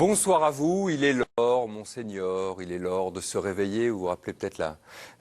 Bonsoir à vous, il est l'heure, monseigneur, il est l'heure de se réveiller. Vous vous rappelez peut-être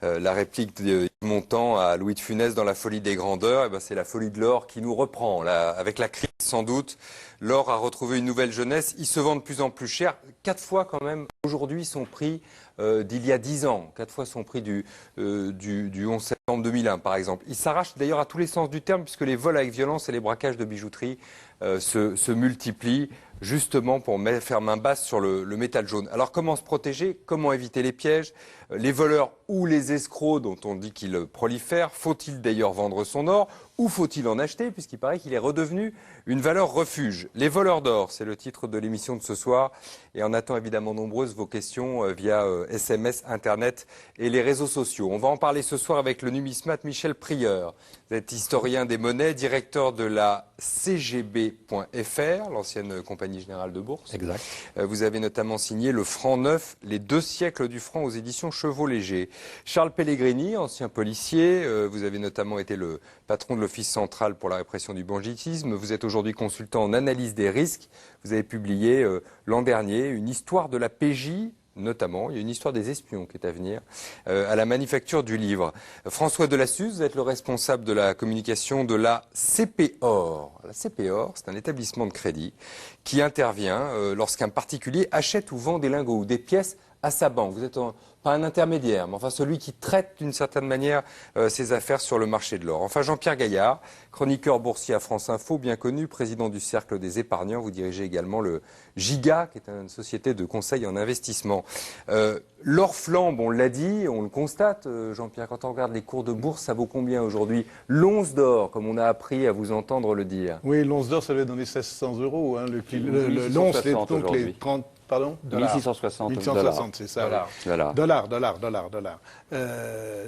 la réplique de Montand à Louis de Funès dans La folie des grandeurs. C'est la folie de l'or qui nous reprend, là, avec la crise sans doute. L'or a retrouvé une nouvelle jeunesse, il se vend de plus en plus cher, 4 fois quand même aujourd'hui son prix d'il y a 10 ans, 4 fois son prix du 11 septembre 2001 par exemple. Il s'arrache d'ailleurs à tous les sens du terme puisque les vols avec violence et les braquages de bijouterie se multiplient justement pour faire main basse sur le métal jaune. Alors comment se protéger? Comment éviter les pièges? Les voleurs ou les escrocs dont on dit qu'ils prolifèrent, faut-il d'ailleurs vendre son or ou faut-il en acheter puisqu'il paraît qu'il est redevenu une valeur refuge? Les voleurs d'or, c'est le titre de l'émission de ce soir et on attend évidemment nombreuses vos questions via SMS, Internet et les réseaux sociaux. On va en parler ce soir avec le numismate Michel Prieur. Vous êtes historien des monnaies, directeur de la CGB.fr, l'ancienne compagnie générale de bourse. Exact. Vous avez notamment signé Le franc neuf, les 2 siècles du franc aux éditions Chevaux Légers. Charles Pellegrini, ancien policier, vous avez notamment été le patron de l'Office central pour la répression du banditisme. Vous êtes aujourd'hui consultant en analyse des risques. Vous avez publié l'an dernier une histoire de la PJ, notamment, il y a une histoire des espions qui est à venir, à la Manufacture du Livre. François Delassus, vous êtes le responsable de la communication de la CPOR. La CPOR, c'est un établissement de crédit qui intervient lorsqu'un particulier achète ou vend des lingots ou des pièces à sa banque. Vous êtes pas un intermédiaire, mais enfin celui qui traite d'une certaine manière ses affaires sur le marché de l'or. Enfin Jean-Pierre Gaillard, chroniqueur boursier à France Info, bien connu, président du Cercle des épargnants. Vous dirigez également le Giga, qui est une société de conseil en investissement. L'or flambe, on l'a dit, on le constate, Jean-Pierre, quand on regarde les cours de bourse, ça vaut combien aujourd'hui? L'once d'or, comme on a appris à vous entendre le dire. Oui, l'once d'or, ça doit être dans les 1600 €. Hein, l'once, donc les 30... Pardon? 1660 1660, c'est ça. Dollars.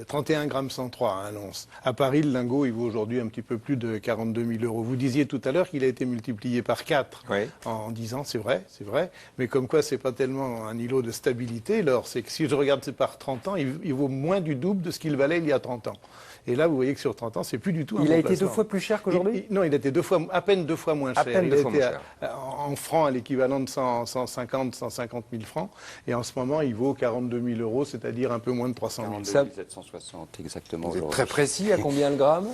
31 grammes 103, hein, l'once. À Paris, le lingot, il vaut aujourd'hui un petit peu plus de 42 000 €. Vous disiez tout à l'heure qu'il a été multiplié par 4 en 10 ans, c'est vrai. Mais comme quoi, c'est pas tellement un îlot de stabilité. L'or, c'est que si je regarde c'est par 30 ans, il vaut moins du double de ce qu'il valait il y a 30 ans. Et là, vous voyez que sur 30 ans, c'est plus du tout un bon placement. Il a été 2 fois plus cher qu'aujourd'hui? Non, il a été à peine 2 fois moins cher. En francs, à l'équivalent de 150 000 francs. Et en ce moment, il vaut 42 000 €, c'est-à-dire un peu moins de 300 000. 42 760 exactement. Vous êtes très précis, à combien le gramme?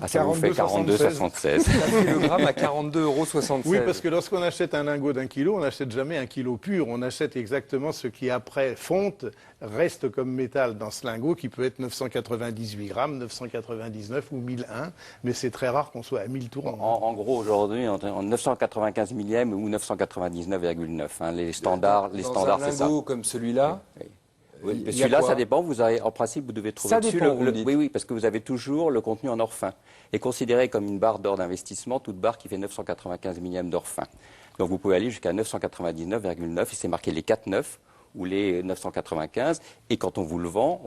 Ça vous fait 42,76. Ça fait le gramme à 42,76 €. Oui, parce que lorsqu'on achète un lingot d'1 kilo, on n'achète jamais un kilo pur. On achète exactement ce qui, après fonte, reste comme métal dans ce lingot, qui peut être 998 grammes, 999 ou 1001. Mais c'est très rare qu'on soit à 1000 tours. En gros, aujourd'hui, en 995 millième ou 999,9. Hein, les standards, c'est ça. Dans un lingot comme celui-là. Oui, celui-là, ça dépend. En principe, vous devez trouver dessus oui, parce que vous avez toujours le contenu en or fin. Et considéré comme une barre d'or d'investissement, toute barre qui fait 995 millièmes d'or fin. Donc vous pouvez aller jusqu'à 999,9 et c'est marqué les 4,9 ou les 995. Et quand on vous le vend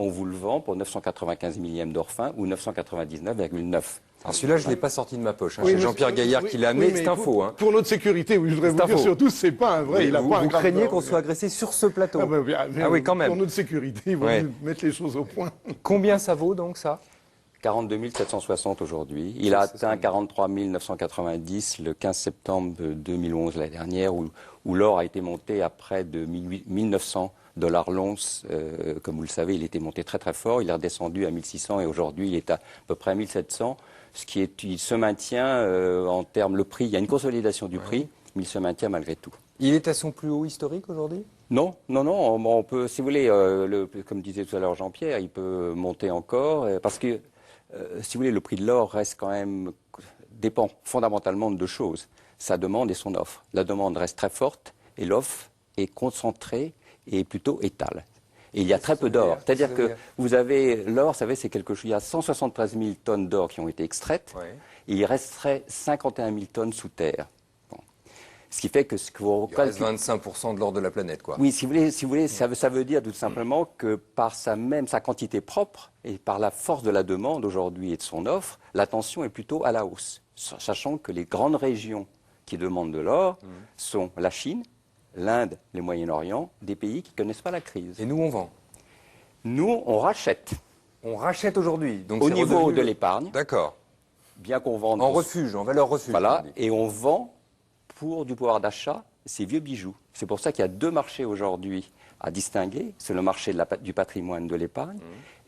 pour 995 millièmes d'or fin ou 999,9. Alors celui-là, je ne l'ai pas sorti de ma poche. C'est Jean-Pierre Gaillard qui l'a amené, c'est un faux. Pour notre sécurité, je voudrais vous dire surtout, c'est pas un vrai. Vous craignez qu'on soit agressé sur ce plateau? Ah oui, quand même. Pour notre sécurité, il faut mettre les choses au point. Combien ça vaut donc ça? 42 760 aujourd'hui. Il a atteint 43 990 le 15 septembre 2011, l'année dernière, où l'or a été monté à près de 1900 $ l'once. Comme vous le savez, il était monté très très fort. Il est redescendu à 1600 et aujourd'hui, il est à peu près à 1700. Il se maintient en termes, le prix, il y a une consolidation du prix, mais il se maintient malgré tout. Il est à son plus haut historique aujourd'hui? Non, on peut, si vous voulez, comme disait tout à l'heure Jean-Pierre, il peut monter encore, parce que, si vous voulez, le prix de l'or reste quand même, dépend fondamentalement de 2 choses, sa demande et son offre. La demande reste très forte et l'offre est concentrée et plutôt étale. Et il y a très peu d'or. C'est-à-dire que vous avez l'or, vous savez, c'est quelque chose. Il y a 173 000 tonnes d'or qui ont été extraites. Et il resterait 51 000 tonnes sous terre. Bon. Ce qui fait que ce que vous il reste 25% de l'or de la planète, quoi. Oui, si vous voulez, ça veut dire tout simplement que par sa quantité propre et par la force de la demande aujourd'hui et de son offre, la tension est plutôt à la hausse. Sachant que les grandes régions qui demandent de l'or sont la Chine, l'Inde, le Moyen-Orient, des pays qui ne connaissent pas la crise. Et nous, on vend? Nous, on rachète. On rachète aujourd'hui. Au niveau de l'épargne. D'accord. Bien qu'on vende. En refuge, en valeur refuge. Voilà. Et on vend pour du pouvoir d'achat ces vieux bijoux. C'est pour ça qu'il y a deux marchés aujourd'hui à distinguer. C'est le marché du patrimoine de l'épargne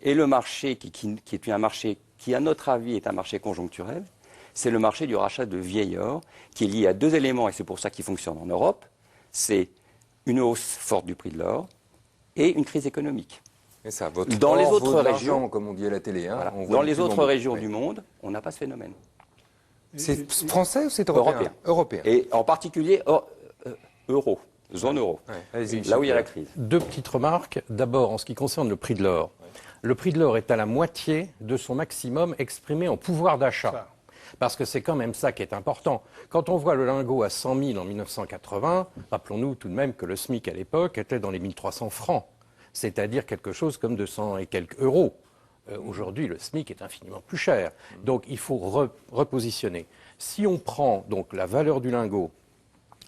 et le marché qui est un marché qui, à notre avis, est un marché conjoncturel. C'est le marché du rachat de vieil or qui est lié à deux éléments et c'est pour ça qu'il fonctionne en Europe. C'est une hausse forte du prix de l'or et une crise économique. Et ça, votre dans les or autres vaut de régions, l'argent, comme on dit à la télé. Hein, voilà. Dans les autres régions du monde, on n'a pas ce phénomène. C'est français ou c'est européen? Européen. Et en particulier euro, zone euro, là où il y a la crise. Deux petites remarques. D'abord, en ce qui concerne le prix de l'or. Le prix de l'or est à la moitié de son maximum exprimé en pouvoir d'achat. Parce que c'est quand même ça qui est important. Quand on voit le lingot à 100 000 en 1980, rappelons-nous tout de même que le SMIC à l'époque était dans les 1300 francs, c'est-à-dire quelque chose comme 200 et quelques euros. Aujourd'hui, le SMIC est infiniment plus cher. Donc il faut repositionner. Si on prend donc la valeur du lingot,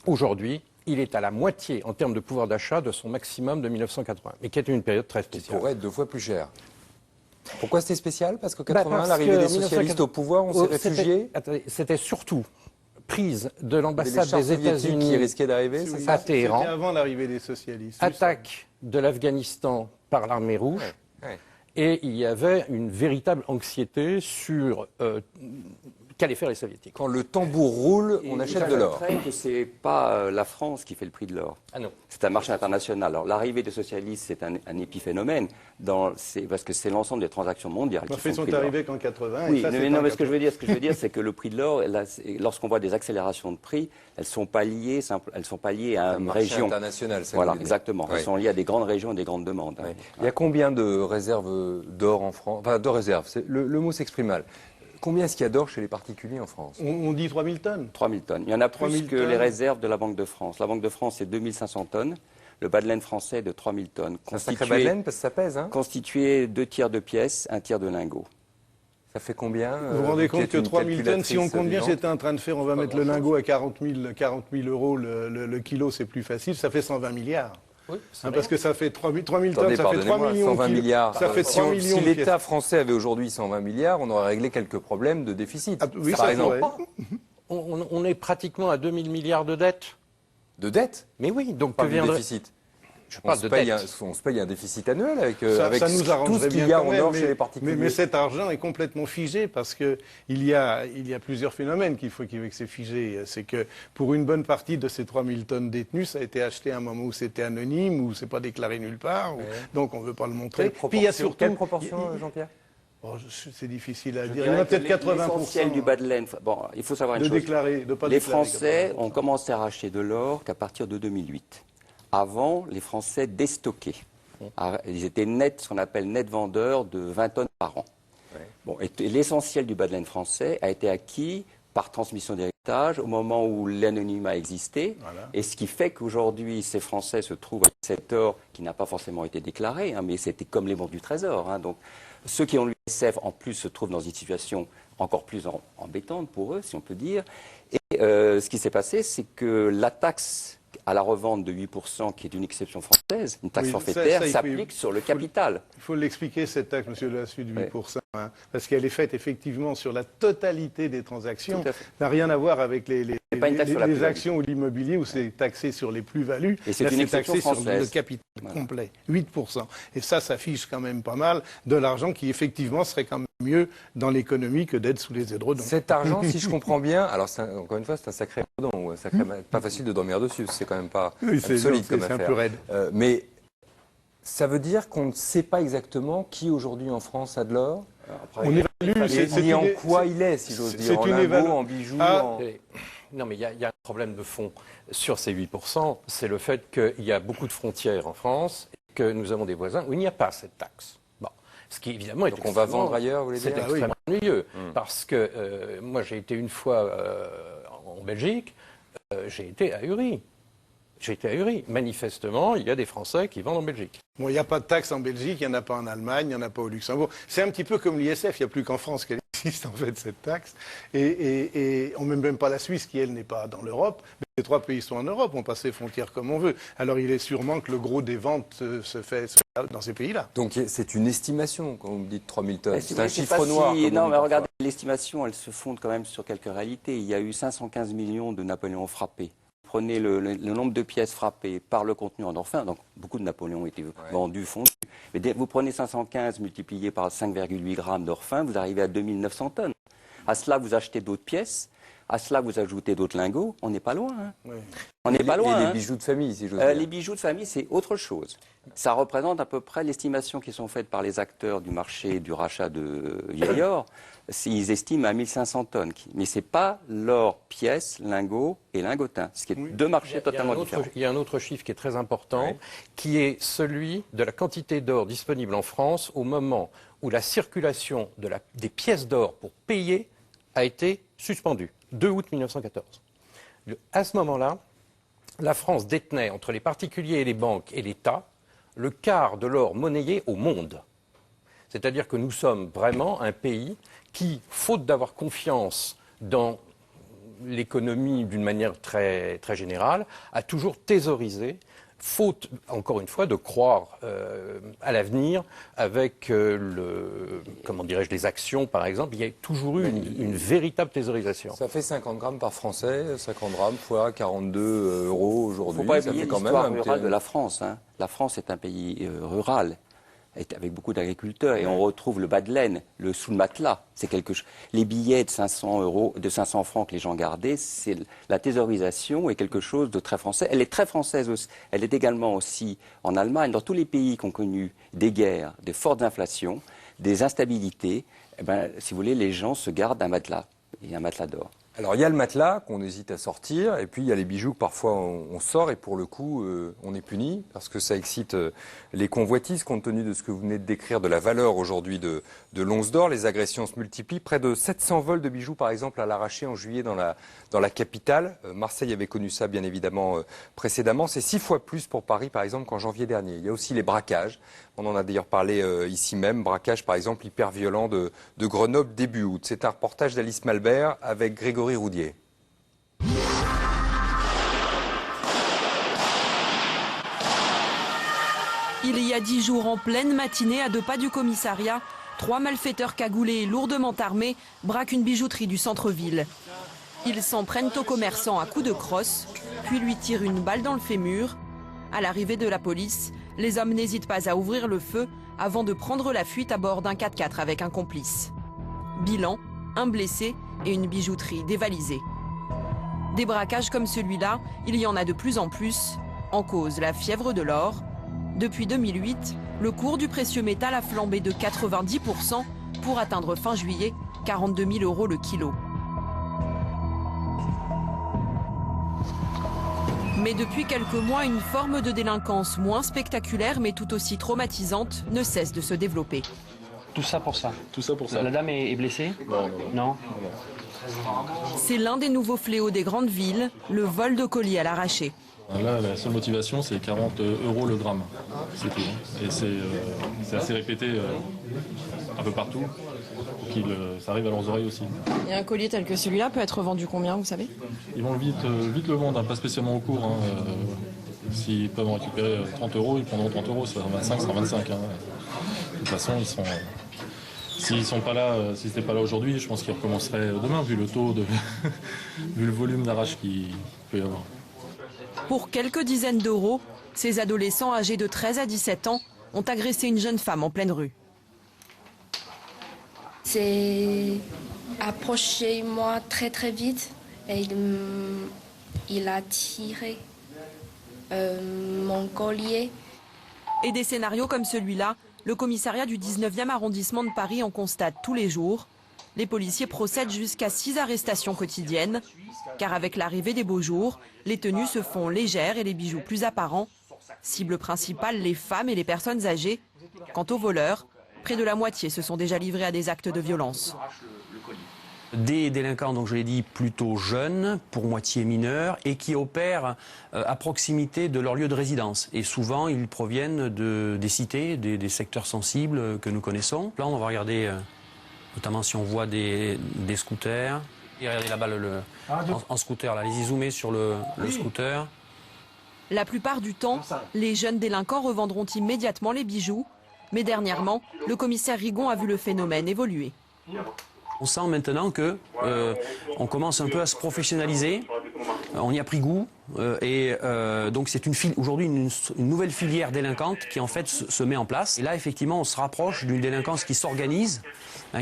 aujourd'hui, il est à la moitié en termes de pouvoir d'achat de son maximum de 1980, mais qui était une période très spéciale. Qui pourrait être 2 fois plus cher. Pourquoi c'était spécial? Parce que 80, l'arrivée des socialistes au pouvoir, on s'est réfugiés. C'était surtout prise de l'ambassade des États-Unis qui risquait d'arriver, c'est ça? à Téhéran. C'était avant l'arrivée des socialistes. Attaque de l'Afghanistan par l'armée rouge. Et il y avait une véritable anxiété sur qu'allaient faire les Soviétiques. Quand le tambour roule, on achète de l'or. Que c'est pas la France qui fait le prix de l'or. Ah non. C'est un marché international. Alors l'arrivée des socialistes, c'est un épiphénomène parce que c'est l'ensemble des transactions mondiales. Ils sont arrivés qu'en 80. Oui, mais ce que je veux dire, c'est que le prix de l'or, lorsqu'on voit des accélérations de prix, elles sont pas liées à une région internationale. Voilà, exactement. Oui. Elles sont liées à des grandes régions et des grandes demandes. Oui. Il y a combien de réserves d'or en France? Enfin, de réserves. Le mot s'exprime mal. Combien est-ce qu'il y a d'or chez les particuliers en France? On dit 3 000 tonnes. 3 000 tonnes. Il y en a plus que les réserves de la Banque de France. La Banque de France, c'est 2 500 tonnes. Le bas de laine français est de 3 000 tonnes. C'est un sacré bas de laine parce que ça pèse, hein? Constitué 2 tiers de pièces, 1 tiers de lingots. Ça fait combien? Vous vous rendez compte que 3 000 tonnes, si on compte bien, j'étais en train de faire, on va mettre le lingot à 40 000 euros le kilo, c'est plus facile, ça fait 120 milliards. Oui, parce que ça fait 3 000 tonnes, ça fait 3 millions 120 milliards. Ça fait 3 millions. Si l'État français avait aujourd'hui 120 milliards, on aurait réglé quelques problèmes de déficit. Oui, par exemple. On est pratiquement à 2 000 milliards de dettes. De dettes? Mais oui, donc pas de déficit. On se paye un déficit annuel avec ça nous tout ce qu'il y a en or chez les particuliers. Mais cet argent est complètement figé parce qu'il y a plusieurs phénomènes qui fait que c'est figé. C'est que pour une bonne partie de ces 3 000 tonnes détenues, ça a été acheté à un moment où c'était anonyme, où c'est pas déclaré nulle part, donc on ne veut pas le montrer. Puis il y a surtout... Quelle proportion, Jean-Pierre? C'est difficile à dire. Il y en a peut-être 80%. L'essentiel du bas de laine. Bon, il faut savoir une chose. Les Français ont commencé à racheter de l'or qu'à partir de 2008. Avant, les Français déstockaient. Ils étaient nets, ce qu'on appelle net vendeurs de 20 tonnes par an. Ouais. Bon, et l'essentiel du bas de laine français a été acquis par transmission d'héritage au moment où l'anonymat existait. Voilà. Et ce qui fait qu'aujourd'hui, ces Français se trouvent avec cet or qui n'a pas forcément été déclaré, mais c'était comme les bons du Trésor. Donc, ceux qui ont l'USF, en plus, se trouvent dans une situation encore plus embêtante pour eux, si on peut dire. Et ce qui s'est passé, c'est que la taxe à la revente de 8%, qui est une exception française, une taxe forfaitaire, s'applique sur le capital. Il faut l'expliquer, cette taxe, monsieur Delassus, de 8%, parce qu'elle est faite effectivement sur la totalité des transactions. N'a rien à voir avec les actions ou l'immobilier, où c'est taxé sur les plus-values. Et c'est une exception taxé française. sur le capital complet, 8%. Et ça affiche quand même pas mal de l'argent qui, effectivement, serait quand même mieux dans l'économie que d'être sous les édredons. Cet argent, si je comprends bien, alors encore une fois, c'est un sacré édredon, pas facile de dormir dessus, c'est quand même pas solide comme affaire. C'est un peu raide. Mais ça veut dire qu'on ne sait pas exactement qui aujourd'hui en France a de l'or. On évalue, ni en quoi il est, si j'ose dire, en lingots, en bijoux. Non, mais il y a un problème de fond sur ces 8%, c'est le fait qu'il y a beaucoup de frontières en France et que nous avons des voisins où il n'y a pas cette taxe. Ce qui évidemment est on va vendre ailleurs, vous voulez dire? C'est extrêmement ennuyeux. Parce que moi, j'ai été une fois en Belgique, j'ai été ahuri. Manifestement, il y a des Français qui vendent en Belgique. Bon, il n'y a pas de taxe en Belgique, il n'y en a pas en Allemagne, il n'y en a pas au Luxembourg. C'est un petit peu comme l'ISF, il n'y a plus qu'en France qu'elle existe, en fait, cette taxe. Et on ne met même pas la Suisse, qui, elle, n'est pas dans l'Europe. Mais les 3 pays sont en Europe, on passe les frontières comme on veut. Alors, il est sûrement que le gros des ventes se fait dans ces pays-là. Donc, c'est une estimation, quand vous me dites 3 000 tonnes. C'est un chiffre noir. Non, mais regardez, l'estimation, elle se fonde quand même sur quelques réalités. Il y a eu 515 millions de Napoléon frappés. prenez le nombre de pièces frappées par le contenu en or fin, donc beaucoup de Napoléon étaient vendus, fondus, mais vous prenez 515 multiplié par 5,8 grammes d'or fin, vous arrivez à 2900 tonnes. À cela, vous achetez d'autres pièces. À cela, vous ajoutez d'autres lingots, on n'est pas loin. Hein. Oui. On n'est pas loin. Et les bijoux de famille, si j'ose dire. Les bijoux de famille, c'est autre chose. Ça représente à peu près l'estimation qui sont faites par les acteurs du marché du rachat de vieil or. Ils estiment à 1500 tonnes. Mais ce n'est pas l'or, pièces, lingots et lingotin. Ce qui est deux marchés totalement différents. Il y a un autre chiffre qui est très important, qui est celui de la quantité d'or disponible en France au moment où la circulation des pièces d'or pour payer a été suspendue. 2 août 1914. À ce moment-là, la France détenait, entre les particuliers et les banques et l'État, le quart de l'or monnayé au monde. C'est-à-dire que nous sommes vraiment un pays qui, faute d'avoir confiance dans l'économie d'une manière très, très générale, a toujours thésaurisé, faute, encore une fois, de croire à l'avenir avec les actions, par exemple. Il y a toujours eu une véritable thésaurisation. Ça fait 50 grammes par Français, 50 grammes fois 42 euros aujourd'hui. Il ne faut pas oublier l'histoire rurale de la France. Hein. La France est un pays rural, avec beaucoup d'agriculteurs, et on retrouve le bas de laine, le sous le matelas. C'est quelque chose. Les billets de 500 francs que les gens gardaient, c'est la thésaurisation est quelque chose de très français. Elle est très française aussi. Elle est également aussi en Allemagne, dans tous les pays qui ont connu des guerres, des fortes inflations, des instabilités. Si vous voulez, les gens se gardent un matelas et un matelas d'or. Alors il y a le matelas qu'on hésite à sortir, et puis il y a les bijoux que parfois on sort, et pour le coup on est puni, parce que ça excite les convoitises, compte tenu de ce que vous venez de décrire, de la valeur aujourd'hui de l'once d'or. Les agressions se multiplient, près de 700 vols de bijoux par exemple à l'arraché en juillet dans la capitale. Marseille avait connu ça bien évidemment précédemment, c'est 6 fois plus pour Paris par exemple qu'en janvier dernier. Il y a aussi les braquages, on en a d'ailleurs parlé ici même, braquage par exemple hyper violent de Grenoble début août. C'est un reportage d'Alice Malbert avec Grégory Roudier. Il y a 10 jours, en pleine matinée, à 2 pas du commissariat, 3 malfaiteurs cagoulés et lourdement armés braquent une bijouterie du centre-ville. Ils s'en prennent au commerçant à coups de crosse, puis lui tirent une balle dans le fémur. À l'arrivée de la police, les hommes n'hésitent pas à ouvrir le feu avant de prendre la fuite à bord d'un 4x4 avec un complice. Bilan, un blessé et une bijouterie dévalisée. Des braquages comme celui-là, il y en a de plus en plus. En cause, la fièvre de l'or. Depuis 2008, le cours du précieux métal a flambé de 90% pour atteindre fin juillet 42 000 € le kilo. Mais depuis quelques mois, une forme de délinquance moins spectaculaire mais tout aussi traumatisante ne cesse de se développer. Tout ça pour ça. Tout ça pour ça. La dame est blessée? Non. C'est l'un des nouveaux fléaux des grandes villes, le vol de colis à l'arraché. Là, la seule motivation, c'est 40 € le gramme. C'est tout. Et c'est assez répété un peu partout pour que ça arrive à leurs oreilles aussi. Et un collier tel que celui-là peut être vendu combien, vous savez? Ils vont vite le vendre, pas spécialement au cours. S'ils peuvent en récupérer 30 €, ils prendront 30 €, ça va 25, 125. De toute façon, s'ils sont pas là, si c'était pas là aujourd'hui, je pense qu'ils recommenceraient demain, vu le taux vu le volume d'arrache qu'il peut y avoir. Pour quelques dizaines d'euros, ces adolescents âgés de 13 à 17 ans ont agressé une jeune femme en pleine rue. C'est approché moi très très vite et il a tiré mon collier. Et des scénarios comme celui-là, le commissariat du 19e arrondissement de Paris en constate tous les jours. Les policiers procèdent jusqu'à 6 arrestations quotidiennes, car avec l'arrivée des beaux jours, les tenues se font légères et les bijoux plus apparents. Cible principale, les femmes et les personnes âgées. Quant aux voleurs, près de la moitié se sont déjà livrés à des actes de violence. Des délinquants, donc je l'ai dit, plutôt jeunes, pour moitié mineurs, et qui opèrent à proximité de leur lieu de résidence. Et souvent, ils proviennent des cités, des secteurs sensibles que nous connaissons. Là, on va regarder, notamment si on voit des scooters. Et regardez là-bas en scooter, là, allez-y zoomer sur le scooter. La plupart du temps, les jeunes délinquants revendront immédiatement les bijoux. Mais dernièrement, le commissaire Rigon a vu le phénomène évoluer. On sent maintenant que on commence un peu à se professionnaliser On y a pris goût donc c'est aujourd'hui une nouvelle filière délinquante qui en fait se met en place. Et là effectivement on se rapproche d'une délinquance qui s'organise,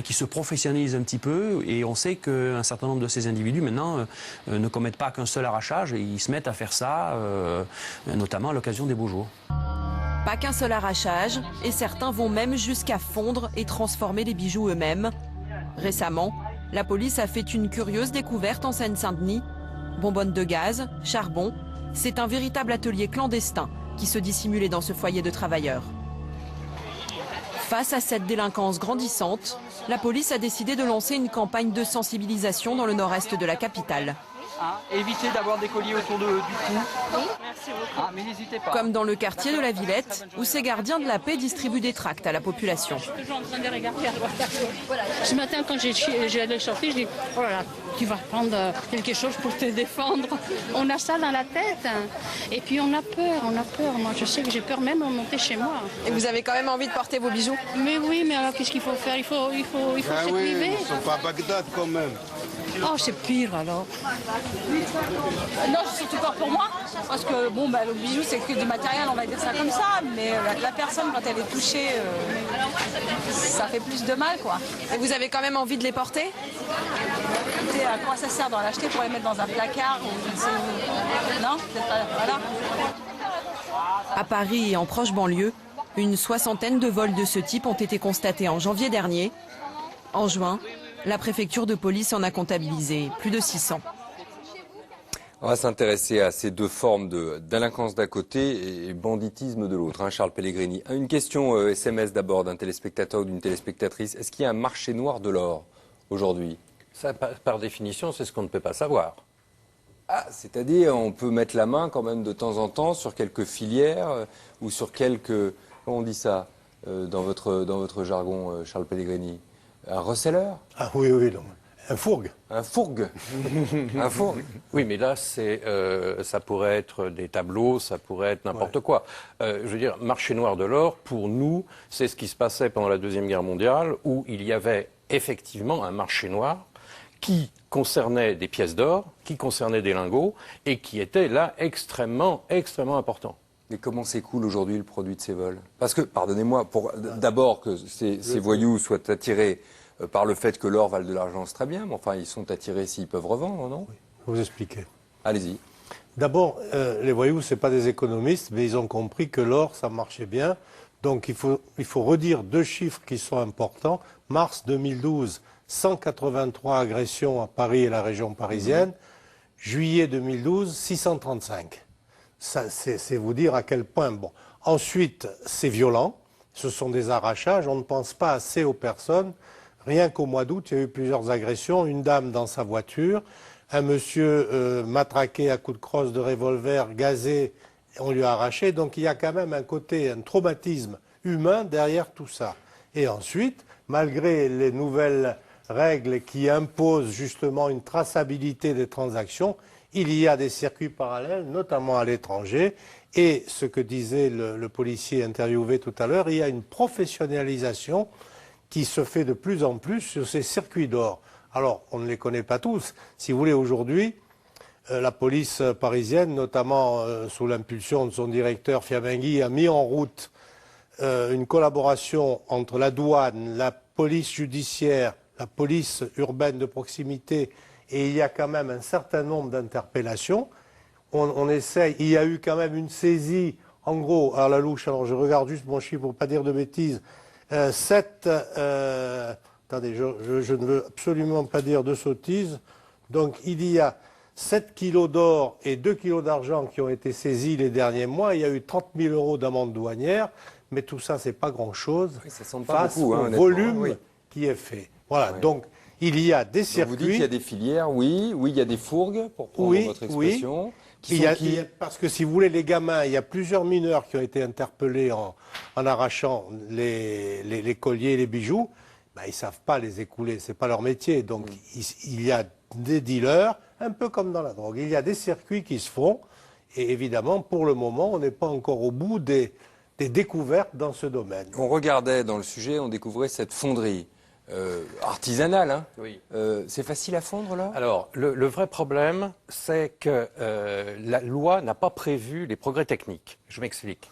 qui se professionnalise un petit peu, et on sait qu'un certain nombre de ces individus maintenant ne commettent pas qu'un seul arrachage, et ils se mettent à faire ça notamment à l'occasion des beaux jours. Pas qu'un seul arrachage, et certains vont même jusqu'à fondre et transformer les bijoux eux-mêmes. Récemment, la police a fait une curieuse découverte en Seine-Saint-Denis. Bonbonnes de gaz, charbon, c'est un véritable atelier clandestin qui se dissimulait dans ce foyer de travailleurs. Face à cette délinquance grandissante, la police a décidé de lancer une campagne de sensibilisation dans le nord-est de la capitale. Évitez d'avoir des colliers autour du cou. Oui, merci beaucoup. Mais n'hésitez pas. Comme dans le quartier de la Villette, où ces gardiens de la paix distribuent des tracts à la population. Je suis toujours en train de regarder. Ce matin, quand j'ai sorti, je dis oh là là, tu vas prendre quelque chose pour te défendre. On a ça dans la tête. Et puis on a peur. Moi, je sais que j'ai peur même de monter chez moi. Et vous avez quand même envie de porter vos bijoux? Mais oui, mais alors qu'est-ce qu'il faut faire? Il faut se priver. Ils ne sont pas à Bagdad quand même. Oh, c'est pire alors. Non, c'est surtout pas pour moi, parce que le bijou c'est que du matériel, on va dire ça comme ça, mais la personne quand elle est touchée, ça fait plus de mal quoi. Et vous avez quand même envie de les porter? Écoutez, à quoi ça sert d'en acheter pour les mettre dans un placard ou je ne sais où? Non, voilà. À Paris et en proche banlieue, une soixantaine de vols de ce type ont été constatés en janvier dernier. En juin, la préfecture de police en a comptabilisé plus de 600. On va s'intéresser à ces deux formes de délinquance d'un côté et banditisme de l'autre. Charles Pellegrini. Une question SMS d'abord d'un téléspectateur ou d'une téléspectatrice. Est-ce qu'il y a un marché noir de l'or aujourd'hui? Ça, par définition, c'est ce qu'on ne peut pas savoir. C'est-à-dire, on peut mettre la main quand même de temps en temps sur quelques filières ou sur quelques... Comment on dit ça dans votre jargon, Charles Pellegrini? Un receleur? Ah oui, non. Un fourgue. Un fourgue. Un fourgue. Oui, mais là, ça pourrait être des tableaux, ça pourrait être n'importe quoi. Je veux dire, marché noir de l'or, pour nous, c'est ce qui se passait pendant la Deuxième Guerre mondiale, où il y avait effectivement un marché noir qui concernait des pièces d'or, qui concernait des lingots, et qui était là extrêmement important. Mais comment s'écoule aujourd'hui le produit de ces vols? Parce que, pardonnez-moi, d'abord que ces voyous soient attirés par le fait que l'or vale de l'argent, c'est très bien, mais enfin, ils sont attirés s'ils peuvent revendre, non? Oui, je vais vous expliquer. Allez-y. D'abord, les voyous, ce n'est pas des économistes, mais ils ont compris que l'or, ça marchait bien. Donc, il faut redire deux chiffres qui sont importants. Mars 2012, 183 agressions à Paris et la région parisienne. Juillet 2012, 635. C'est vous dire à quel point. Bon. Ensuite, c'est violent. Ce sont des arrachages. On ne pense pas assez aux personnes. Rien qu'au mois d'août, il y a eu plusieurs agressions. Une dame dans sa voiture, un monsieur matraqué à coups de crosse de revolver, gazé, on lui a arraché. Donc il y a quand même un traumatisme humain derrière tout ça. Et ensuite, malgré les nouvelles règles qui imposent justement une traçabilité des transactions, il y a des circuits parallèles, notamment à l'étranger. Et ce que disait le policier interviewé tout à l'heure, il y a une professionnalisation qui se fait de plus en plus sur ces circuits d'or. Alors, on ne les connaît pas tous. Si vous voulez, aujourd'hui, la police parisienne, notamment sous l'impulsion de son directeur Fiamenghi, a mis en route une collaboration entre la douane, la police judiciaire, la police urbaine de proximité, et il y a quand même un certain nombre d'interpellations. On essaye, il y a eu quand même une saisie, en gros, à la louche, alors je regarde juste mon chiffre pour ne pas dire de bêtises, attendez, je ne veux absolument pas dire de sottises. Donc il y a 7 kilos d'or et 2 kilos d'argent qui ont été saisis les derniers mois. Il y a eu 30 000 euros d'amende douanière, mais tout ça, c'est pas grand-chose face au volume qui est fait. Voilà, donc il y a des circuits. Donc vous dites qu'il y a des filières, oui, il y a des fourgues, pour prendre votre expression. Parce que si vous voulez, les gamins, il y a plusieurs mineurs qui ont été interpellés en arrachant les colliers, les bijoux. Ben, ils ne savent pas les écouler, ce n'est pas leur métier. Donc il y a des dealers, un peu comme dans la drogue. Il y a des circuits qui se font. Et évidemment, pour le moment, on n'est pas encore au bout des découvertes dans ce domaine. On regardait dans le sujet, on découvrait cette fonderie artisanal. Hein. Oui. C'est facile à fondre, là? Alors, le vrai problème, c'est que la loi n'a pas prévu les progrès techniques. Je m'explique.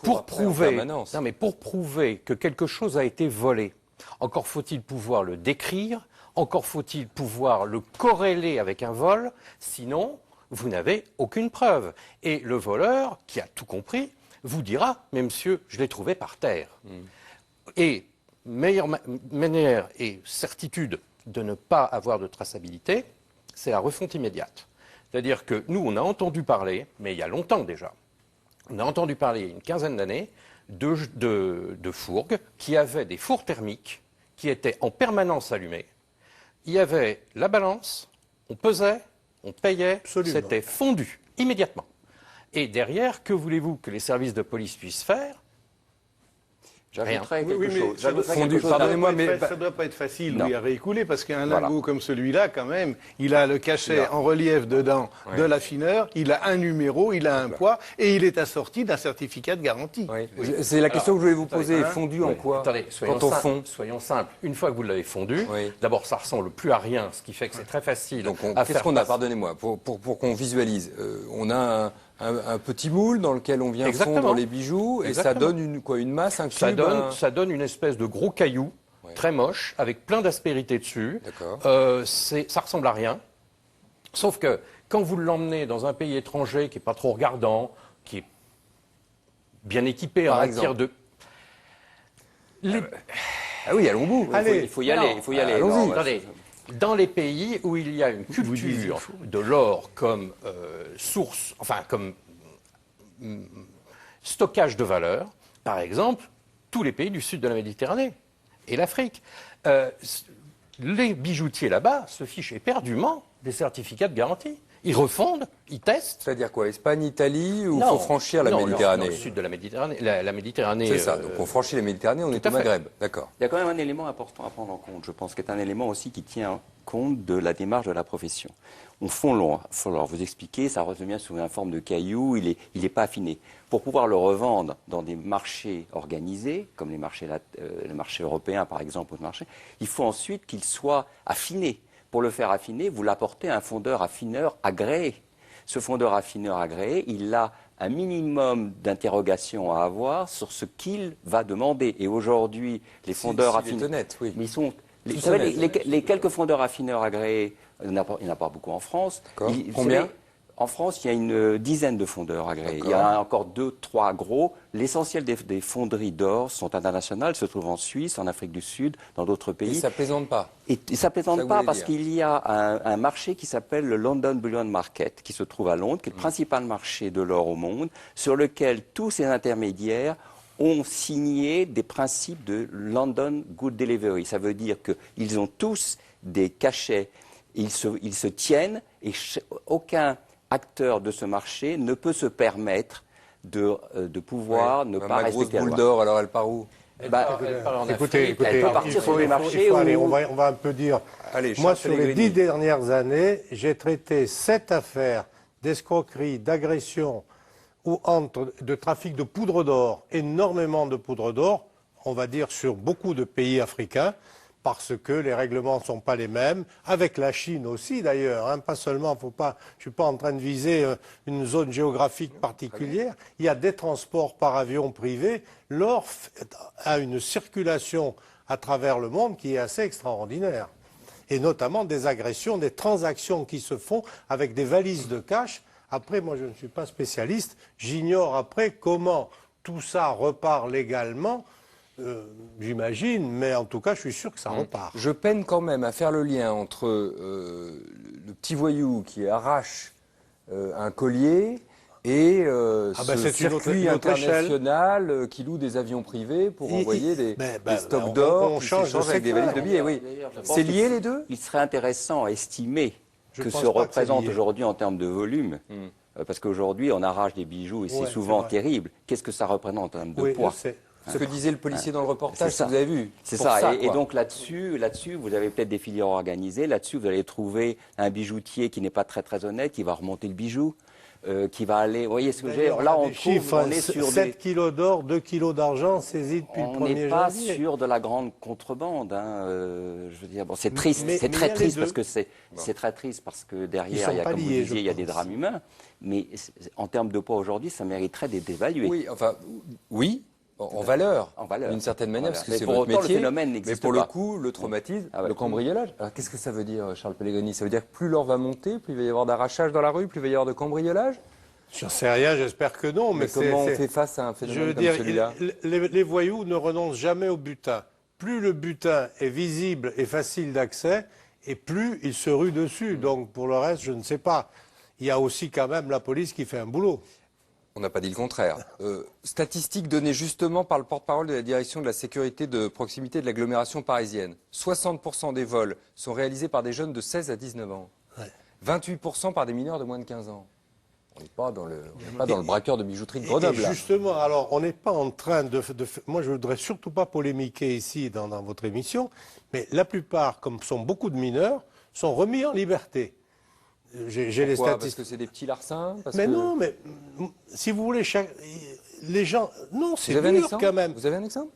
Pour prouver que quelque chose a été volé, encore faut-il pouvoir le décrire, encore faut-il pouvoir le corréler avec un vol, sinon vous n'avez aucune preuve. Et le voleur, qui a tout compris, vous dira « Mais monsieur, je l'ai trouvé par terre ». Et meilleure manière et certitude de ne pas avoir de traçabilité, c'est la refonte immédiate. C'est-à-dire que nous, on a entendu parler, mais il y a longtemps déjà, on a entendu parler il y a une quinzaine d'années de fourgues qui avaient des fours thermiques qui étaient en permanence allumés. Il y avait la balance, on pesait, on payait, c'était fondu immédiatement. Et derrière, que voulez-vous que les services de police puissent faire? J'ajouterais quelque chose. Pardonnez-moi, mais ça ne doit pas être facile à réécouler, parce qu'un lingot comme celui-là, quand même, il a le cachet en relief dedans de l'affineur, il a un numéro, il a un poids, et il est assorti d'un certificat de garantie. C'est la question que je voulais vous poser. Fondu en quoi? Attendez, soyons simples. Une fois que vous l'avez fondu, d'abord, ça ressemble plus à rien, ce qui fait que c'est très facile. Donc, qu'est-ce qu'on a? Pardonnez-moi, pour qu'on visualise. On a un petit moule dans lequel on vient fondre les bijoux. Et ça donne une masse, un cube? Ça donne une espèce de gros caillou, très moche, avec plein d'aspérité dessus. Ça ressemble à rien. Sauf que quand vous l'emmenez dans un pays étranger qui n'est pas trop regardant, qui est bien équipé en matière de... Ah oui, allons au bout. Il faut y aller. Allons-y. Attendez. Dans les pays où il y a une culture de l'or comme source, enfin comme stockage de valeur, par exemple, tous les pays du sud de la Méditerranée et l'Afrique, les bijoutiers là-bas se fichent éperdument des certificats de garantie. Ils refondent, ils testent. C'est-à-dire quoi? Espagne, Italie, ou il faut franchir la Méditerranée? Non, le sud de la Méditerranée. La Méditerranée. C'est ça, donc on franchit la Méditerranée, on est au Maghreb. D'accord. Il y a quand même un élément important à prendre en compte, je pense, qui est un élément aussi qui tient compte de la démarche de la profession. On fond l'or, il faut vous expliquer, ça revient sous une forme de caillou, il est pas affiné. Pour pouvoir le revendre dans des marchés organisés, comme les marchés européens par exemple, il faut ensuite qu'il soit affiné. Pour le faire affiner, vous l'apportez à un fondeur affineur agréé. Ce fondeur affineur agréé, il a un minimum d'interrogations à avoir sur ce qu'il va demander. Et aujourd'hui, les fondeurs affineurs... Oui. Mais ils sont... Vous savez, les quelques fondeurs affineurs agréés, il n'y en a pas beaucoup en France. Combien? En France, il y a une dizaine de fondeurs agréés. Il y en a encore 2, 3 gros. L'essentiel des fonderies d'or sont internationales, se trouvent en Suisse, en Afrique du Sud, dans d'autres pays. Et ça ne plaisante pas? Et ça ne plaisante pas parce qu'il y a un marché qui s'appelle le London Bullion Market, qui se trouve à Londres, qui est le principal marché de l'or au monde, sur lequel tous ces intermédiaires ont signé des principes de London Good Delivery. Ça veut dire qu'ils ont tous des cachets, ils se tiennent et aucun acteur de ce marché ne peut se permettre de pouvoir ne pas respecter la loi. Ma grosse boule d'or, alors elle part où? Écoutez, elle peut partir sur les marchés. On va un peu dire. Moi, sur les 10 dernières années, j'ai traité 7 affaires d'escroquerie, d'agression ou de trafic de poudre d'or, énormément de poudre d'or, on va dire sur beaucoup de pays africains, parce que les règlements ne sont pas les mêmes, avec la Chine aussi d'ailleurs, pas seulement, je ne suis pas en train de viser une zone géographique particulière, il y a des transports par avion privé, l'or a une circulation à travers le monde qui est assez extraordinaire, et notamment des agressions, des transactions qui se font avec des valises de cash. Après, moi je ne suis pas spécialiste, j'ignore après comment tout ça repart légalement. J'imagine, mais en tout cas, je suis sûr que ça repart. Je peine quand même à faire le lien entre le petit voyou qui arrache un collier et ce circuit international qui loue des avions privés pour envoyer des stocks d'or qui s'échangent avec des valises de billets. Oui. C'est lié les deux? Il serait intéressant à estimer que ce représente aujourd'hui en termes de volume. Parce qu'aujourd'hui, on arrache des bijoux et c'est souvent terrible. Qu'est-ce que ça représente en termes de poids? Ce que disait le policier dans le reportage, que vous avez vu. C'est ça. Et donc là-dessus, vous avez peut-être des filières organisées. Là-dessus, vous allez trouver un bijoutier qui n'est pas très très honnête, qui va remonter le bijou. qui va aller... Vous voyez ce que je veux dire? Là, on est sur 7 kilos d'or, 2 kilos d'argent saisis depuis le 1er janvier. On n'est pas sur de la grande contrebande. Hein, je veux dire, bon, c'est triste, c'est très triste parce que c'est très triste parce que derrière, il y a, comme vous disiez, il y a des drames humains. Mais en termes de poids aujourd'hui, ça mériterait d'être évalué. Oui, enfin, oui. En valeur, d'une certaine manière, parce que c'est votre métier. Le phénomène n'existe pas. Mais pour le coup, le traumatisme, le cambriolage. Alors qu'est-ce que ça veut dire, Charles Pellegrini? Ça veut dire que plus l'or va monter, plus il va y avoir d'arrachage dans la rue, plus il va y avoir de cambriolage? Je ne sais rien, j'espère que non. Mais comment on fait face à un phénomène comme celui-là? Les voyous ne renoncent jamais au butin. Plus le butin est visible et facile d'accès, et plus ils se ruent dessus. Donc pour le reste, je ne sais pas. Il y a aussi quand même la police qui fait un boulot. On n'a pas dit le contraire. Statistiques données justement par le porte-parole de la direction de la sécurité de proximité de l'agglomération parisienne. 60% des vols sont réalisés par des jeunes de 16 à 19 ans. Ouais. 28% par des mineurs de moins de 15 ans. On n'est pas dans le braqueur de bijouterie de Grenoble. Et justement, alors on n'est pas en train de... Moi, je ne voudrais surtout pas polémiquer ici dans votre émission, mais la plupart, comme sont beaucoup de mineurs, sont remis en liberté. J'ai les statistiques. Parce que c'est des petits larcins non, mais si vous voulez, les gens... Non, c'est dur quand même. Vous avez un exemple?